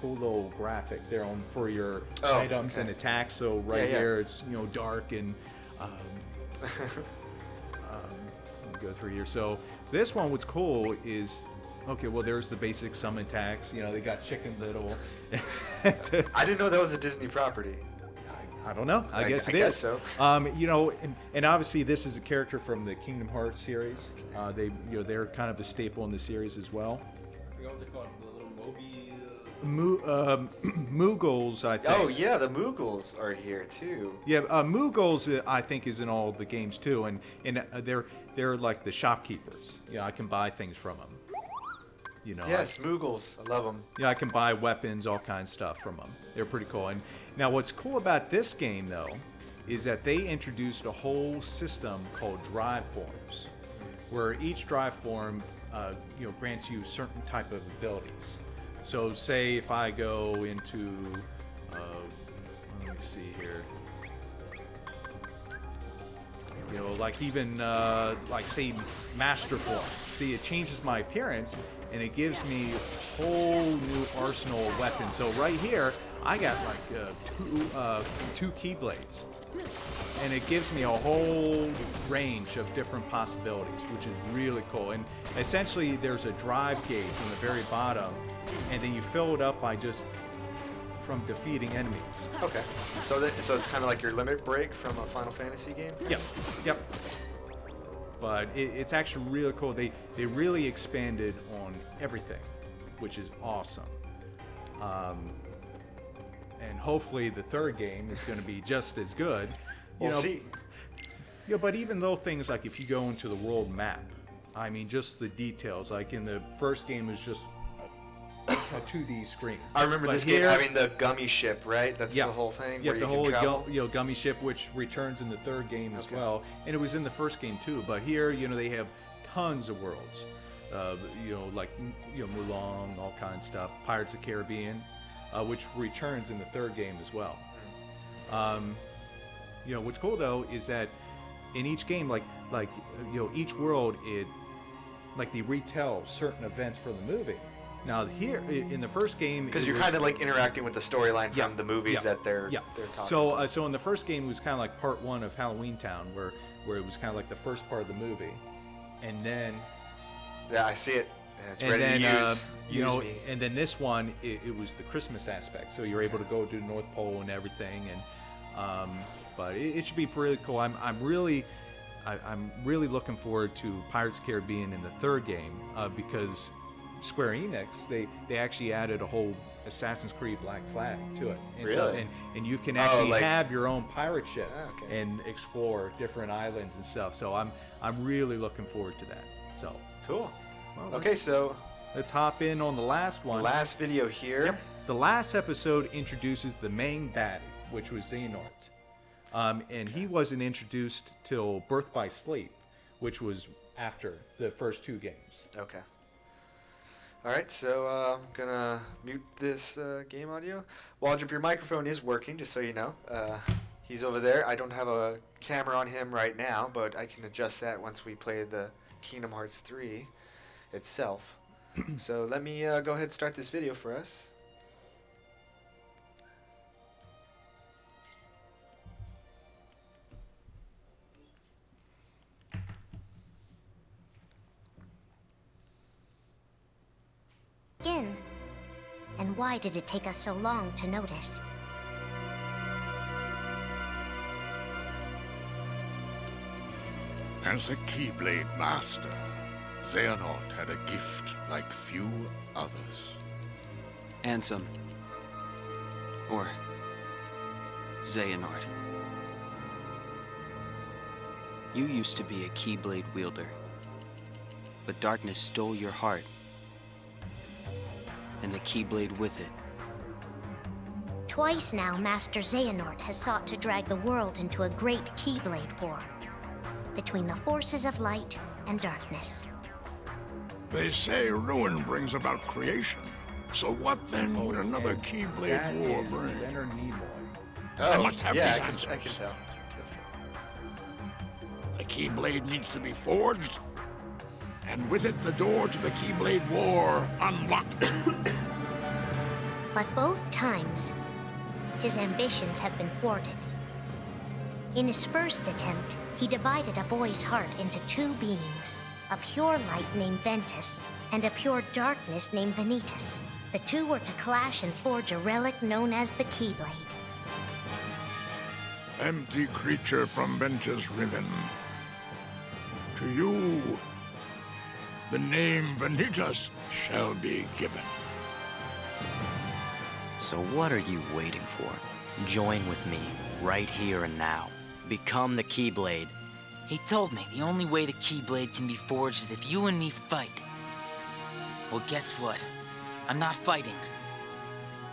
Speaker 2: cool little graphic there for your items and attacks. So here it's dark and let me go through here. So this one, what's cool is there's the basic summon attacks. They got Chicken Little.
Speaker 1: I didn't know that was a Disney property.
Speaker 2: I don't know. I guess it is.
Speaker 1: Guess so.
Speaker 2: And obviously this is a character from the Kingdom Hearts series. They're kind of a staple in the series as well.
Speaker 17: I forgot what they're called. The little
Speaker 2: Moogles, I think.
Speaker 1: Oh yeah, the Moogles are here too.
Speaker 2: Yeah, Moogles I think is in all the games too, and they're like the shopkeepers. I can buy things from them.
Speaker 1: Yes, Moogles. I love them.
Speaker 2: I can buy weapons, all kinds of stuff from them. They're pretty cool. And now what's cool about this game, though, is that they introduced a whole system called drive forms, where each drive form, grants you certain type of abilities. So say if I go into, let me see here. Say Master Form. See, it changes my appearance, and it gives me a whole new arsenal of weapons. So right here, I got two Keyblades, and it gives me a whole range of different possibilities, which is really cool. And essentially, there's a drive gauge on the very bottom, and then you fill it up by from defeating enemies.
Speaker 1: Okay. So it's kind of like your limit break from a Final Fantasy game?
Speaker 2: Yep. But it's actually really cool. They really expanded on everything, which is awesome. And hopefully the third game is going to be just as good.
Speaker 1: We'll see.
Speaker 2: But even though things like if you go into the world map, I mean, just the details. Like in the first game, it was just a 2D screen.
Speaker 1: I remember this game having the gummy ship, right? That's the whole thing.
Speaker 2: Yeah,
Speaker 1: where
Speaker 2: the
Speaker 1: you can
Speaker 2: whole
Speaker 1: travel?
Speaker 2: Gummy ship, which returns in the third game as well, and it was in the first game too. But here, they have tons of worlds, Mulan, all kinds of stuff. Pirates of the Caribbean, which returns in the third game as well. What's cool though is that in each game, each world, they retell certain events from the movie. Now here in the first game,
Speaker 1: because you're kind of interacting with the storyline from the movies that they're talking about.
Speaker 2: So in the first game, it was kind of like part one of Halloween Town, where it was kind of like the first part of the movie, and then
Speaker 1: I see it. It's ready to use me.
Speaker 2: And then this one, it was the Christmas aspect, so you're able to go to the North Pole and everything, and but it should be pretty cool. I'm really looking forward to Pirates of the Caribbean in the third game because Square Enix, they actually added a whole Assassin's Creed Black Flag to it. And
Speaker 1: really?
Speaker 2: And you can actually have your own pirate ship and explore different islands and stuff. So I'm really looking forward to that. So
Speaker 1: cool.
Speaker 2: Well,
Speaker 1: okay, so
Speaker 2: let's hop in on the last one.
Speaker 1: The last video here.
Speaker 2: Yep. The last episode introduces the main baddie, which was Xehanort. And he wasn't introduced till Birth by Sleep, which was after the first two games.
Speaker 1: Okay. All right, so I'm going to mute this game audio. Waldrop, your microphone is working, just so you know. He's over there. I don't have a camera on him right now, but I can adjust that once we play the Kingdom Hearts 3 itself. So let me go ahead and start this video for us.
Speaker 3: And why did it take us so long to notice?
Speaker 7: As a Keyblade master, Xehanort had a gift like few others.
Speaker 14: Ansem. Or Xehanort. You used to be a Keyblade wielder, but darkness stole your heart, and the Keyblade with it.
Speaker 3: Twice now, Master Xehanort has sought to drag the world into a great Keyblade war between the forces of light and darkness.
Speaker 18: They say ruin brings about creation. So what then would another Keyblade war bring? I must have these answers.
Speaker 1: I can tell. Let's go.
Speaker 18: The Keyblade needs to be forged, and with it the door to the Keyblade war unlocked.
Speaker 3: But both times, his ambitions have been thwarted. In his first attempt, he divided a boy's heart into two beings, a pure light named Ventus and a pure darkness named Vanitas. The two were to clash and forge a relic known as the Keyblade.
Speaker 18: Empty creature from Ventus Riven. To you, the name Vanitas shall be given.
Speaker 12: So what are you waiting for? Join with me, right here and now. Become the Keyblade.
Speaker 19: He told me the only way the Keyblade can be forged is if you and me fight. Well, guess what? I'm not fighting.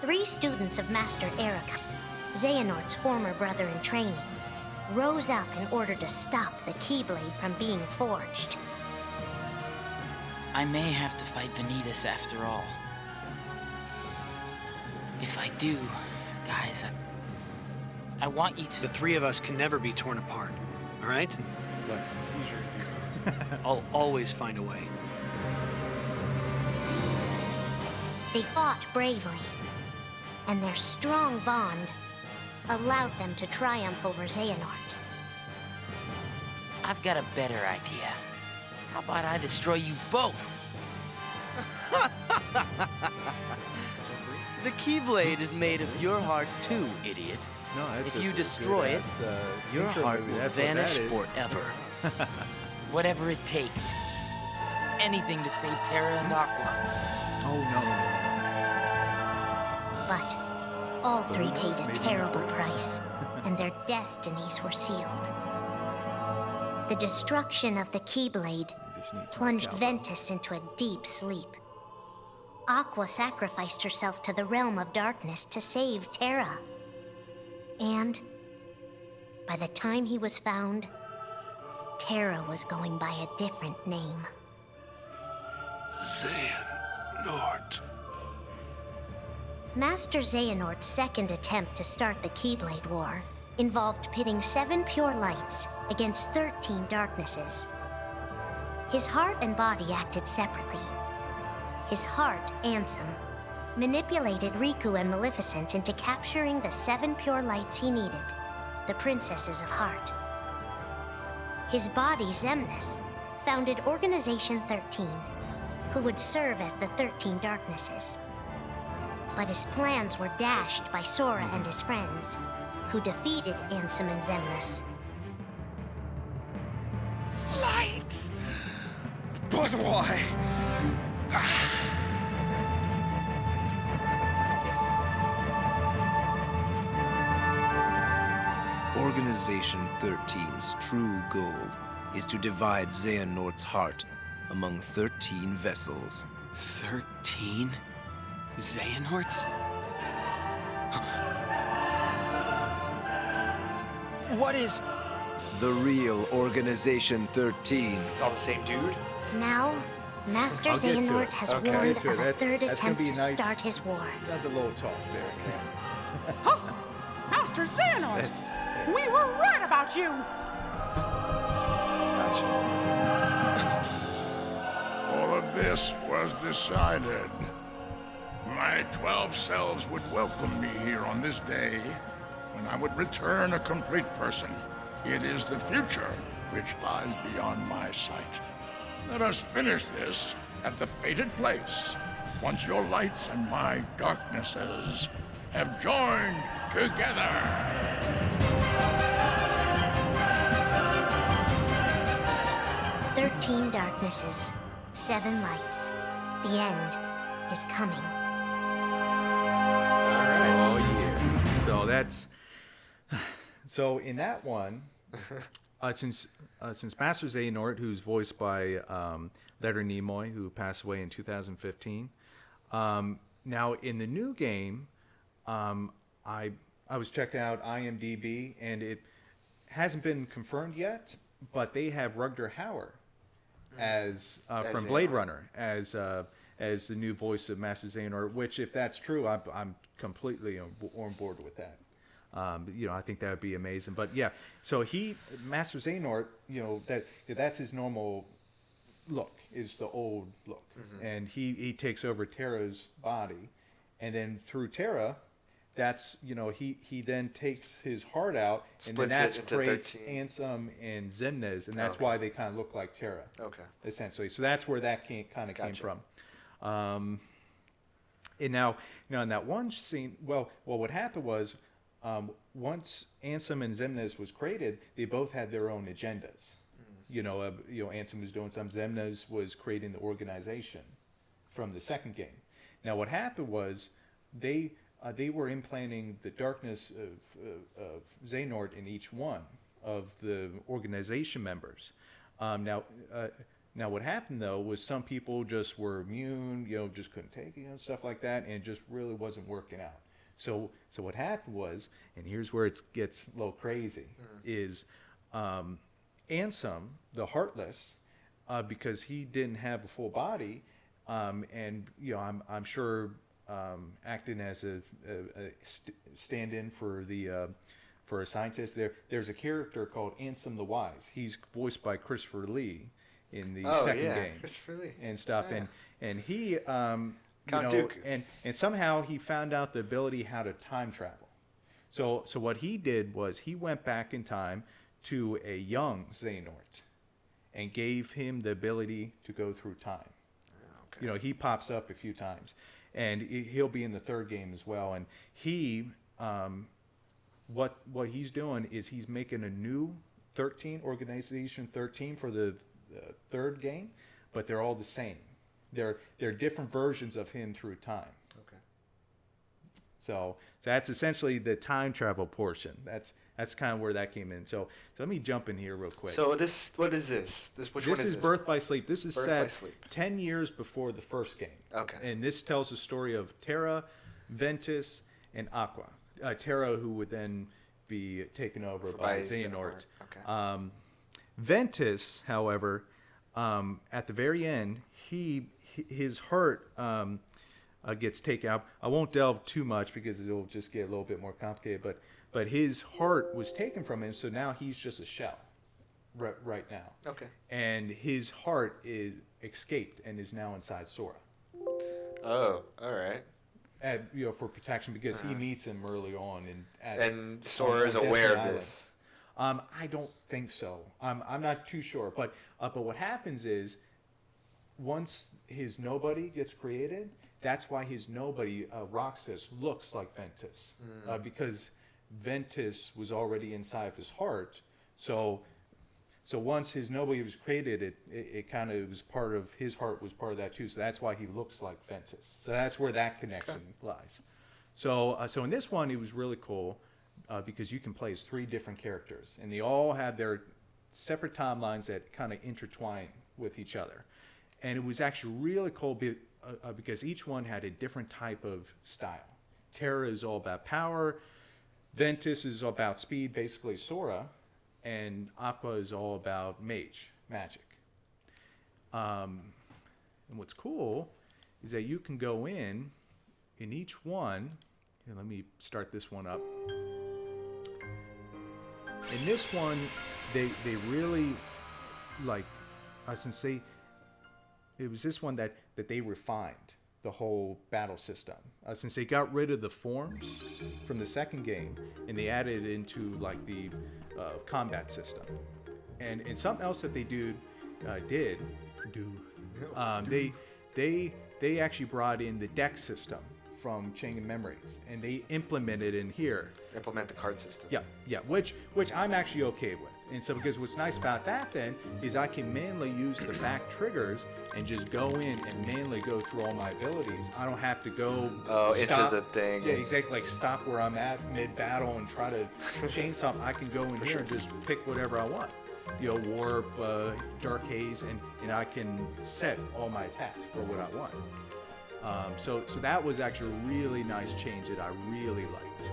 Speaker 3: 3 students of Master Ericus, Xehanort's former brother in training, rose up in order to stop the Keyblade from being forged.
Speaker 19: I may have to fight Vanitas after all. If I do, guys, I want you to...
Speaker 14: The 3 of us can never be torn apart, all right? I'll always find a way.
Speaker 3: They fought bravely, and their strong bond allowed them to triumph over Xehanort.
Speaker 19: I've got a better idea. How about I destroy you both?
Speaker 5: The Keyblade is made of your heart too, idiot.
Speaker 2: No, that's
Speaker 5: if you destroy it, your heart will vanish forever.
Speaker 19: Whatever it takes. Anything to save Terra and Aqua.
Speaker 2: Oh, no.
Speaker 3: But all 3 paid a terrible price, and their destinies were sealed. The destruction of the Keyblade plunged Ventus into a deep sleep. Aqua sacrificed herself to the realm of darkness to save Terra. And by the time he was found, Terra was going by a different name.
Speaker 18: Xehanort.
Speaker 3: Master Xehanort's second attempt to start the Keyblade War involved pitting 7 pure lights against 13 darknesses. His heart and body acted separately. His heart, Ansem, manipulated Riku and Maleficent into capturing the 7 pure lights he needed, the Princesses of Heart. His body, Xemnas, founded Organization 13, who would serve as the 13 Darknesses. But his plans were dashed by Sora and his friends, who defeated Ansem and Xemnas.
Speaker 18: Light! But why?
Speaker 20: Organization 13's true goal is to divide Xehanort's heart among 13 vessels.
Speaker 14: 13? Xehanorts? What is...
Speaker 20: The real Organization 13.
Speaker 1: It's all the same dude?
Speaker 3: Now, Master Xehanort has warned of a third attempt to start his war.
Speaker 2: Not the little talk there.
Speaker 15: Huh? Master Xehanort! We were right about you!
Speaker 1: Gotcha.
Speaker 18: All of this was decided. My 12 selves would welcome me here on this day, when I would return a complete person. It is the future which lies beyond my sight. Let us finish this at the fated place, once your lights and my darknesses have joined together.
Speaker 3: 13 darknesses, 7 lights. The end is coming.
Speaker 2: Oh yeah. So that's so in that one, since Master Xehanort, who's voiced by Leonard Nimoy, who passed away in 2015. Now in the new game, I was checking out IMDb, and it hasn't been confirmed yet, but they have Rutger Hauer as from Blade Runner as the new voice of Master Xehanort. Which, if that's true, I'm completely on board with that. I think that would be amazing. But yeah, so Master Xehanort, that's his normal look, is the old look, and he takes over Terra's body, and then through Terra, that's he then takes his heart out, and then that creates Ansem and Xemnas, and that's why they kind of look like Terra. Okay. Essentially, so that's where that came from. And now in that one scene, well, what happened was, once Ansem and Xemnas was created, they both had their own agendas. Ansem was doing some. Xemnas was creating the organization from the second game. Now, what happened was they were implanting the darkness of Xehanort in each one of the organization members. Now, what happened though was some people just were immune, just couldn't take it, stuff like that, and it just really wasn't working out. So what happened was, and here's where it gets a little crazy, is Ansem, the Heartless, because he didn't have a full body, and I'm sure acting as a stand-in for a scientist. There's a character called Ansem the Wise. He's voiced by Christopher Lee in the second game,
Speaker 1: Christopher Lee
Speaker 2: and stuff,
Speaker 1: yeah.
Speaker 2: and he
Speaker 1: Count Dooku.
Speaker 2: and somehow he found out the ability how to time travel. So what he did was he went back in time to a young Xehanort and gave him the ability to go through time. Okay. He pops up a few times, and he'll be in the third game as well. And he, what he's doing is he's making a new Organization 13 for the third game, but they're all the same. They're different versions of him through time. Okay. So that's essentially the time travel portion. That's kind of where that came in. So let me jump in here real quick.
Speaker 1: So what is this? Which one is this?
Speaker 2: Birth by Sleep. This is set 10 years before the first game. Okay. And this tells the story of Terra, Ventus, and Aqua. Terra, who would then be taken over by Xehanort. Okay. Ventus, however, at the very end, his heart gets taken out. I won't delve too much because it'll just get a little bit more complicated. But his heart was taken from him, so now he's just a shell right now. Okay. And his heart is escaped and is now inside Sora.
Speaker 1: Oh, all right.
Speaker 2: For protection, because he meets him early on,
Speaker 1: and Sora is aware of this.
Speaker 2: I don't think so. I'm not too sure, but what happens is, once his nobody gets created, that's why his nobody, Roxas, looks like Ventus, because Ventus was already inside of his heart. So once his nobody was created, it kind of was part of his heart, was part of that too. So that's why he looks like Ventus. So that's where that connection lies. So in this one, it was really cool because you can play as 3 different characters, and they all have their separate timelines that kind of intertwine with each other. And it was actually really cool because each one had a different type of style. Terra is all about power. Ventus is all about speed, basically Sora. And Aqua is all about magic. And what's cool is that you can go in each one. Here, let me start this one up. In this one, they really, like, since it was this one that they refined the whole battle system. Since they got rid of the forms from the second game, and they added it into like the combat system. And something else that they they actually brought in the deck system from Chain Memories, and they implement it in here.
Speaker 1: Implement the card system.
Speaker 2: Yeah, which I'm actually okay with. And so, because what's nice about that then is I can manually use the back triggers and just go in and manually go through all my abilities. I don't have to go
Speaker 1: into the thing.
Speaker 2: Yeah, exactly. Like stop where I'm at mid-battle and try to change something. I can go in here and just pick whatever I want. Warp, Dark Haze, and I can set all my attacks for what I want. So that was actually a really nice change that I really liked.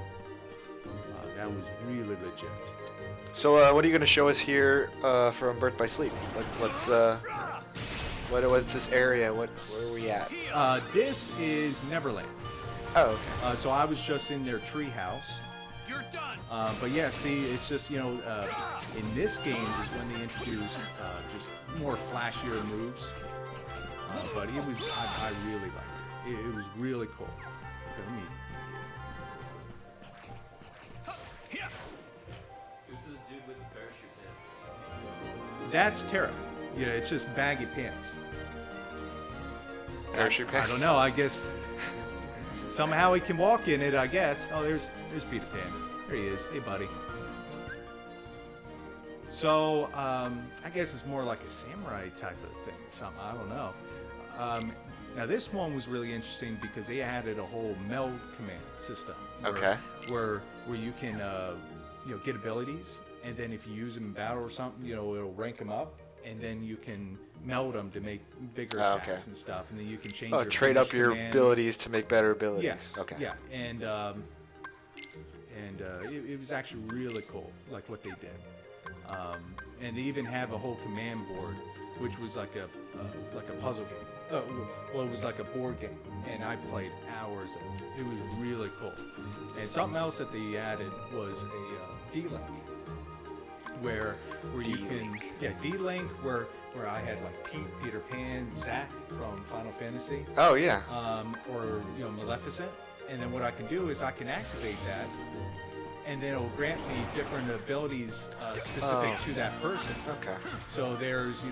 Speaker 2: That was really legit.
Speaker 1: So what are you going to show us here from Birth by Sleep? What's this area? Where are we at?
Speaker 2: This is Neverland.
Speaker 1: Oh, okay.
Speaker 2: So I was just in their treehouse.
Speaker 15: You're done.
Speaker 2: But yeah, see, it's just, in this game is when they introduced just more flashier moves. But it was, I really liked it. It was really cool. Okay, let me...
Speaker 17: Who's the dude with the parachute pants?
Speaker 2: That's Terra. It's just baggy pants.
Speaker 1: Parachute pants?
Speaker 2: I don't know. I guess somehow he can walk in it, I guess. Oh, there's Peter Pan. There he is. Hey, buddy. So, I guess it's more like a samurai type of thing or something. I don't know. Now, this one was really interesting because they added a whole meld command system. Where you can, get abilities, and then if you use them in battle or something, it'll rank them up, and then you can meld them to make bigger attacks and stuff, and then you can change.
Speaker 1: Trade up your abilities to make better abilities.
Speaker 2: Yes.
Speaker 1: Okay.
Speaker 2: Yeah, and it was actually really cool, like what they did. And they even have a whole command board, which was like a puzzle game. Well, it was like a board game, and I played hours of it. It was really cool. And something else that they added was a D-Link, where you can D-Link where I had like Pete, Peter Pan, Zack from Final Fantasy.
Speaker 1: Oh yeah.
Speaker 2: Or Maleficent, and then what I can do is I can activate that, and then it'll grant me different abilities specific to that person.
Speaker 1: Okay.
Speaker 2: So there's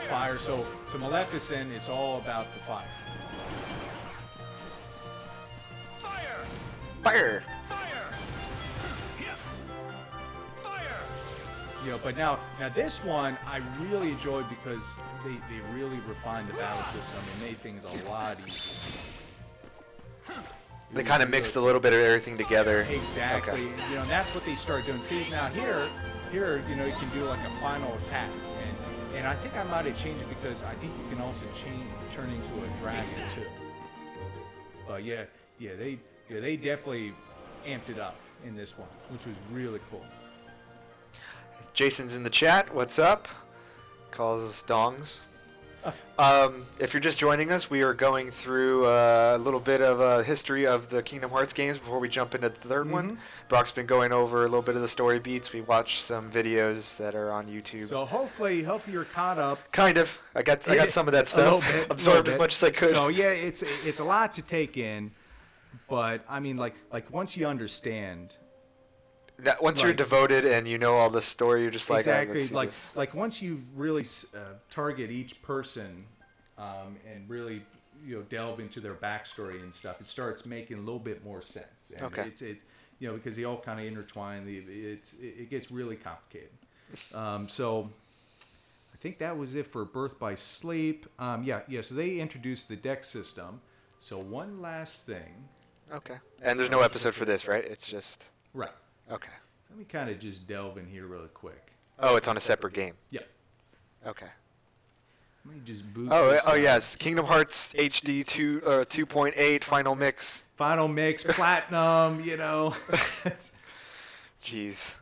Speaker 2: fire. So Maleficent is all about the fire.
Speaker 1: Fire.
Speaker 2: But now this one I really enjoyed because they really refined the battle system and made things a lot easier.
Speaker 1: They kind of mixed a little bit of everything together.
Speaker 2: Exactly.
Speaker 1: Okay.
Speaker 2: And that's what they started doing. See, now here, you can do like a final attack, and I think I might have changed it because I think you can also turn into a dragon too. But they definitely amped it up in this one, which was really cool.
Speaker 1: Jason's in the chat. What's up? Calls us dongs. If you're just joining us, we are going through a little bit of a history of the Kingdom Hearts games before we jump into the third one. Brock's been going over a little bit of the story beats. We watched some videos that are on YouTube.
Speaker 2: So hopefully you're caught up.
Speaker 1: Kind of. I got some of that stuff absorbed as much as I could.
Speaker 2: So yeah, it's a lot to take in, but I mean, like once you understand.
Speaker 1: Once you're devoted and you know all the story, you're just like,
Speaker 2: exactly. Like once you really target each person and really delve into their backstory and stuff, it starts making a little bit more sense. And it's because they all kind of intertwine. It gets really complicated. So I think that was it for Birth by Sleep. So they introduced the deck system. So one last thing.
Speaker 1: Okay. And there's no episode for this, right? It's just
Speaker 2: right.
Speaker 1: Okay.
Speaker 2: Let me kind of just delve in here really quick.
Speaker 1: Oh, it's on a separate game.
Speaker 2: Yeah.
Speaker 1: Okay.
Speaker 2: Let me just boot.
Speaker 1: Oh yes, Kingdom Hearts HD 2.8 Final Mix.
Speaker 2: Final Mix Platinum.
Speaker 1: Jeez.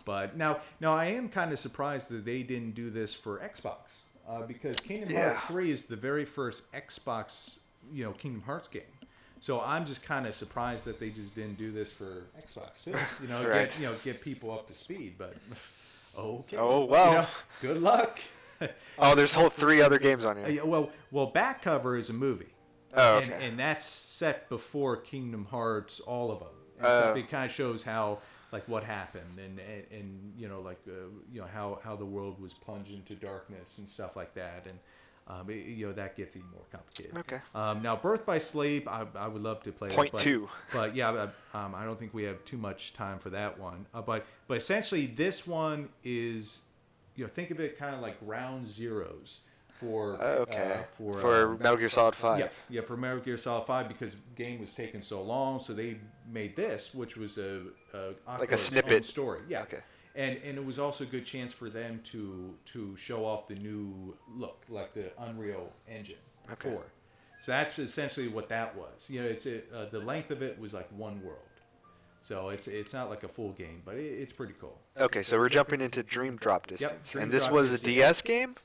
Speaker 2: But now I am kind of surprised that they didn't do this for Xbox because Kingdom Hearts 3 is the very first Xbox Kingdom Hearts game. So I'm just kind of surprised that they just didn't do this for Xbox too.
Speaker 1: Right.
Speaker 2: Get people up to speed. But okay.
Speaker 1: Oh well.
Speaker 2: Good luck.
Speaker 1: There's whole 3 other games on here.
Speaker 2: Well, Back Cover is a movie.
Speaker 1: Oh, okay.
Speaker 2: And that's set before Kingdom Hearts, all of them. And so it kind of shows how what happened and how the world was plunged into darkness and stuff like that. And That gets even more complicated.
Speaker 1: Okay.
Speaker 2: Now, Birth by Slave, I would love to play.
Speaker 1: Point two.
Speaker 2: But yeah, I don't think we have too much time for that one. But essentially, this one is, think of it kind of like ground zeros for
Speaker 1: for Metal Gear Solid 5.
Speaker 2: Yeah, for Metal Gear Solid 5, because the game was taking so long, so they made this, which was
Speaker 1: like a snippet
Speaker 2: story. Yeah.
Speaker 1: Okay.
Speaker 2: And it was also a good chance for them to show off the new look, like the Unreal Engine 4. So that's essentially what that was. It's the length of it was like one world. So it's not like a full game, but it's pretty cool.
Speaker 1: Okay, so we're jumping into Dream Drop Distance.
Speaker 2: Dream
Speaker 1: and this
Speaker 2: Drop
Speaker 1: was
Speaker 2: Distance.
Speaker 1: a DS game?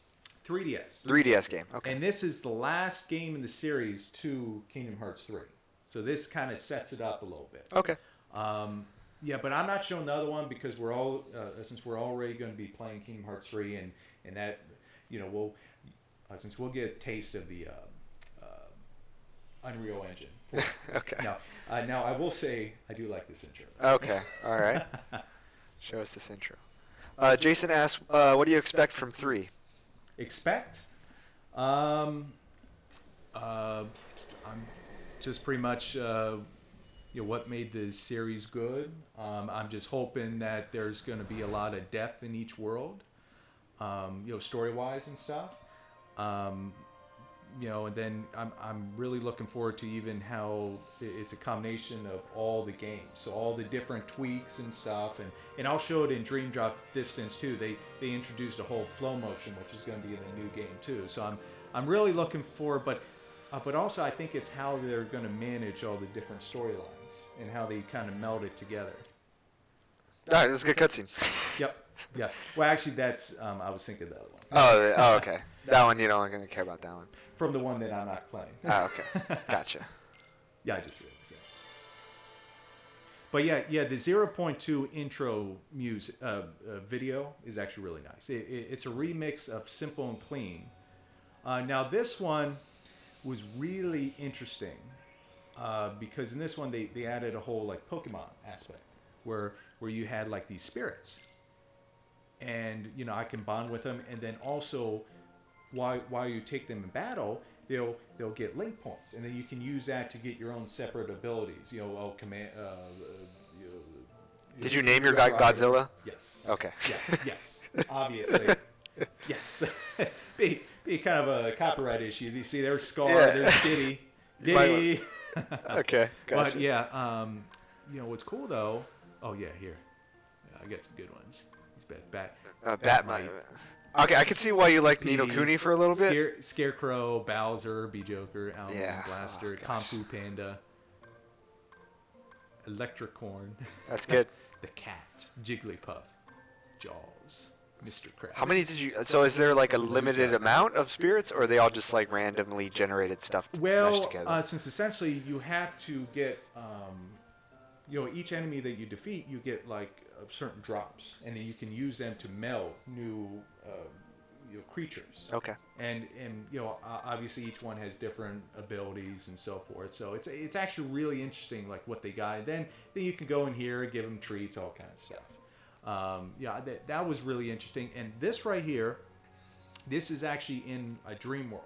Speaker 2: 3DS.
Speaker 1: 3DS game, okay.
Speaker 2: And this is the last game in the series to Kingdom Hearts 3. So this kind of sets it up a little bit.
Speaker 1: Okay.
Speaker 2: Yeah, but I'm not showing the other one because we're all since we're already going to be playing Kingdom Hearts 3, and that we'll since we'll get a taste of the Unreal Engine.
Speaker 1: Okay.
Speaker 2: Now I will say I do like this intro.
Speaker 1: Okay. All right. Show us this intro. Jason asks, "What do you expect from 3?"
Speaker 2: Expect? I'm just pretty much. What made the series good. I'm just hoping that there's going to be a lot of depth in each world, story-wise and stuff. And then I'm really looking forward to even how it's a combination of all the games, so all the different tweaks and stuff. And I'll show it in Dream Drop Distance too. They introduced a whole flow motion, which is going to be in the new game too. So I'm really looking forward, but also I think it's how they're going to manage all the different storylines and how they kind of meld it together.
Speaker 1: All right, that's a good cutscene.
Speaker 2: Yep. Yeah. Well, actually, that's I was thinking of the other one.
Speaker 1: Oh, okay. That one you don't going to care about that one.
Speaker 2: From the one that I'm not playing.
Speaker 1: Oh, okay. Gotcha.
Speaker 2: Yeah, I just really said. But yeah, the 0.2 intro music video is actually really nice. It's a remix of Simple and Clean. Now this one was really interesting because in this one they added a whole like Pokemon aspect where you had like these spirits, and I can bond with them, and then also while you take them in battle, they'll get link points, and then you can use that to get your own separate abilities. Command.
Speaker 1: Did you name your guy Godzilla?
Speaker 2: Yes.
Speaker 1: Okay.
Speaker 2: Yeah, yes. Obviously. Yes. be kind of a copyright issue. You see, there's Scar, there's Diddy.
Speaker 1: Okay, gotcha.
Speaker 2: But yeah, what's cool though? Oh yeah, here. I got some good ones. He's
Speaker 1: Batman. Okay, I can see why you like Nino Kuni for a little bit.
Speaker 2: Scarecrow, Bowser, Joker, Almond Blaster, Kung Fu Panda, Electricorn.
Speaker 1: That's good.
Speaker 2: The Cat, Jigglypuff, Jaws, Mr. Krabs.
Speaker 1: How many did you? So is there like a limited amount of spirits, or are they all just like randomly generated stuff meshed together?
Speaker 2: Since essentially you have to get, each enemy that you defeat, you get like certain drops, and then you can use them to meld new creatures.
Speaker 1: Okay.
Speaker 2: And obviously each one has different abilities and so forth. So it's actually really interesting, like what they got. And then you can go in here, give them treats, all kinds of stuff. That was really interesting. And this right here, this is actually in a dream world.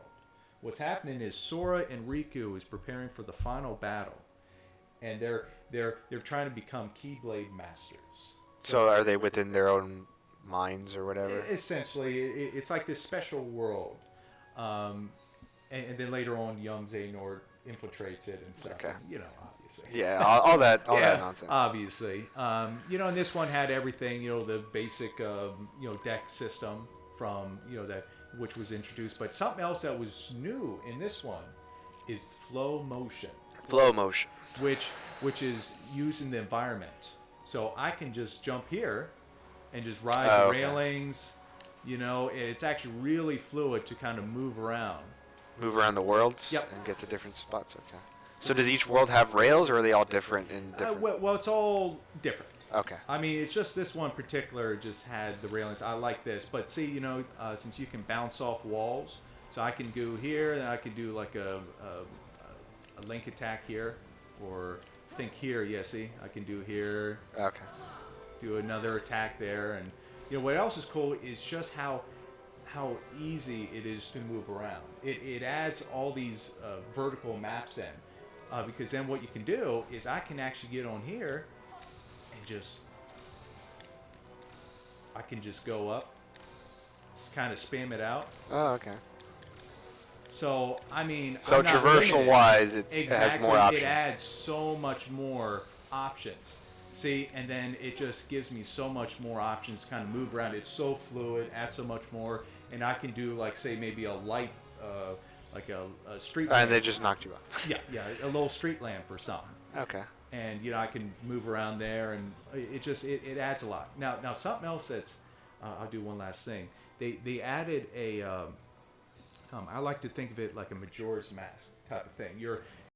Speaker 2: What's happening is Sora and Riku is preparing for the final battle, and they're trying to become Keyblade masters.
Speaker 1: So are they within their own minds or whatever?
Speaker 2: Essentially, it's like this special world, and then later on, young Xehanort infiltrates it and stuff.
Speaker 1: Okay.
Speaker 2: And, obviously.
Speaker 1: Yeah, all that nonsense.
Speaker 2: Obviously, and this one had everything. The basic deck system from that which was introduced, but something else that was new in this one is flow motion.
Speaker 1: Flow motion,
Speaker 2: which is using the environment. So I can just jump here and just ride the railings. It's actually really fluid to kind of move around.
Speaker 1: Move around the world.
Speaker 2: Yep.
Speaker 1: And get to different spots. Okay. So does each world have rails, or are they all different in different?
Speaker 2: Well, it's all different.
Speaker 1: Okay.
Speaker 2: I mean, it's just this one particular just had the railings. I like this, but see, since you can bounce off walls, so I can go here, and I can do like a link attack here, or think here. Yeah, see, I can do here.
Speaker 1: Okay.
Speaker 2: Do another attack there, and what else is cool is just how how easy it is to move around. It adds all these vertical maps in, because then what you can do is I can actually get on here and I can just go up, just kind of spam it out.
Speaker 1: Oh, okay.
Speaker 2: So, I mean,
Speaker 1: so traversal-wise, it has more options.
Speaker 2: It adds so much more options. See, and then it just gives me so much more options to kind of move around. It's so fluid, adds so much more, and I can do, like, say, maybe a light, like a street lamp.
Speaker 1: And they just knocked you off.
Speaker 2: Yeah, a little street lamp or something.
Speaker 1: Okay.
Speaker 2: And, you know, I can move around there, and it adds a lot. Now something else that's, I'll do one last thing. They added a, I like to think of it like a Majora's Mask type of thing.